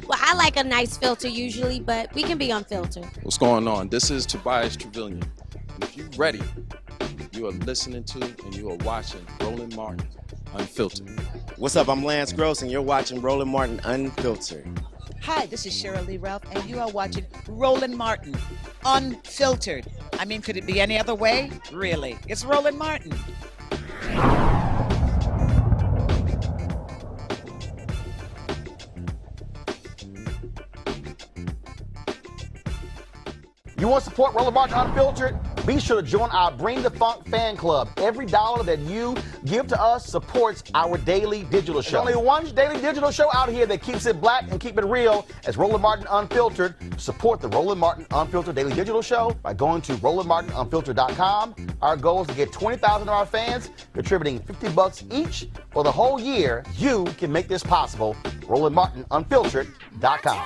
Well, I like a nice filter usually, but we can be unfiltered. What's going on? This is Tobias Trevelyan, and if you're ready, you are listening to and you are watching Roland Martin Unfiltered. What's up? I'm Lance Gross, and you're watching Roland Martin Unfiltered. Hi, this is Cheryl Lee Ralph, and you are watching Roland Martin Unfiltered. I mean, could it be any other way? Really? It's Roland Martin. You want to support Roland Martin Unfiltered? Be sure to join our Bring the Funk fan club. Every dollar that you give to us supports our daily digital show. There's only one daily digital show out here that keeps it black and keep it real. It's Roland Martin Unfiltered. Support the Roland Martin Unfiltered daily digital show by going to RolandMartinUnfiltered.com. Our goal is to get 20,000 of our fans contributing $50 each for the whole year. You can make this possible. RolandMartinUnfiltered.com.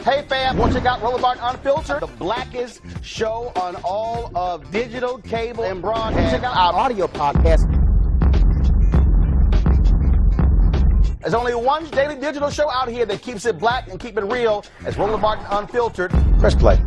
Hey fam, want to check out Roland Martin Unfiltered? The blackest show on all of digital, cable, and broadcast. Check out our audio podcast. There's only one daily digital show out here that keeps it black and keep it real. It's Roland Martin Unfiltered. Press play.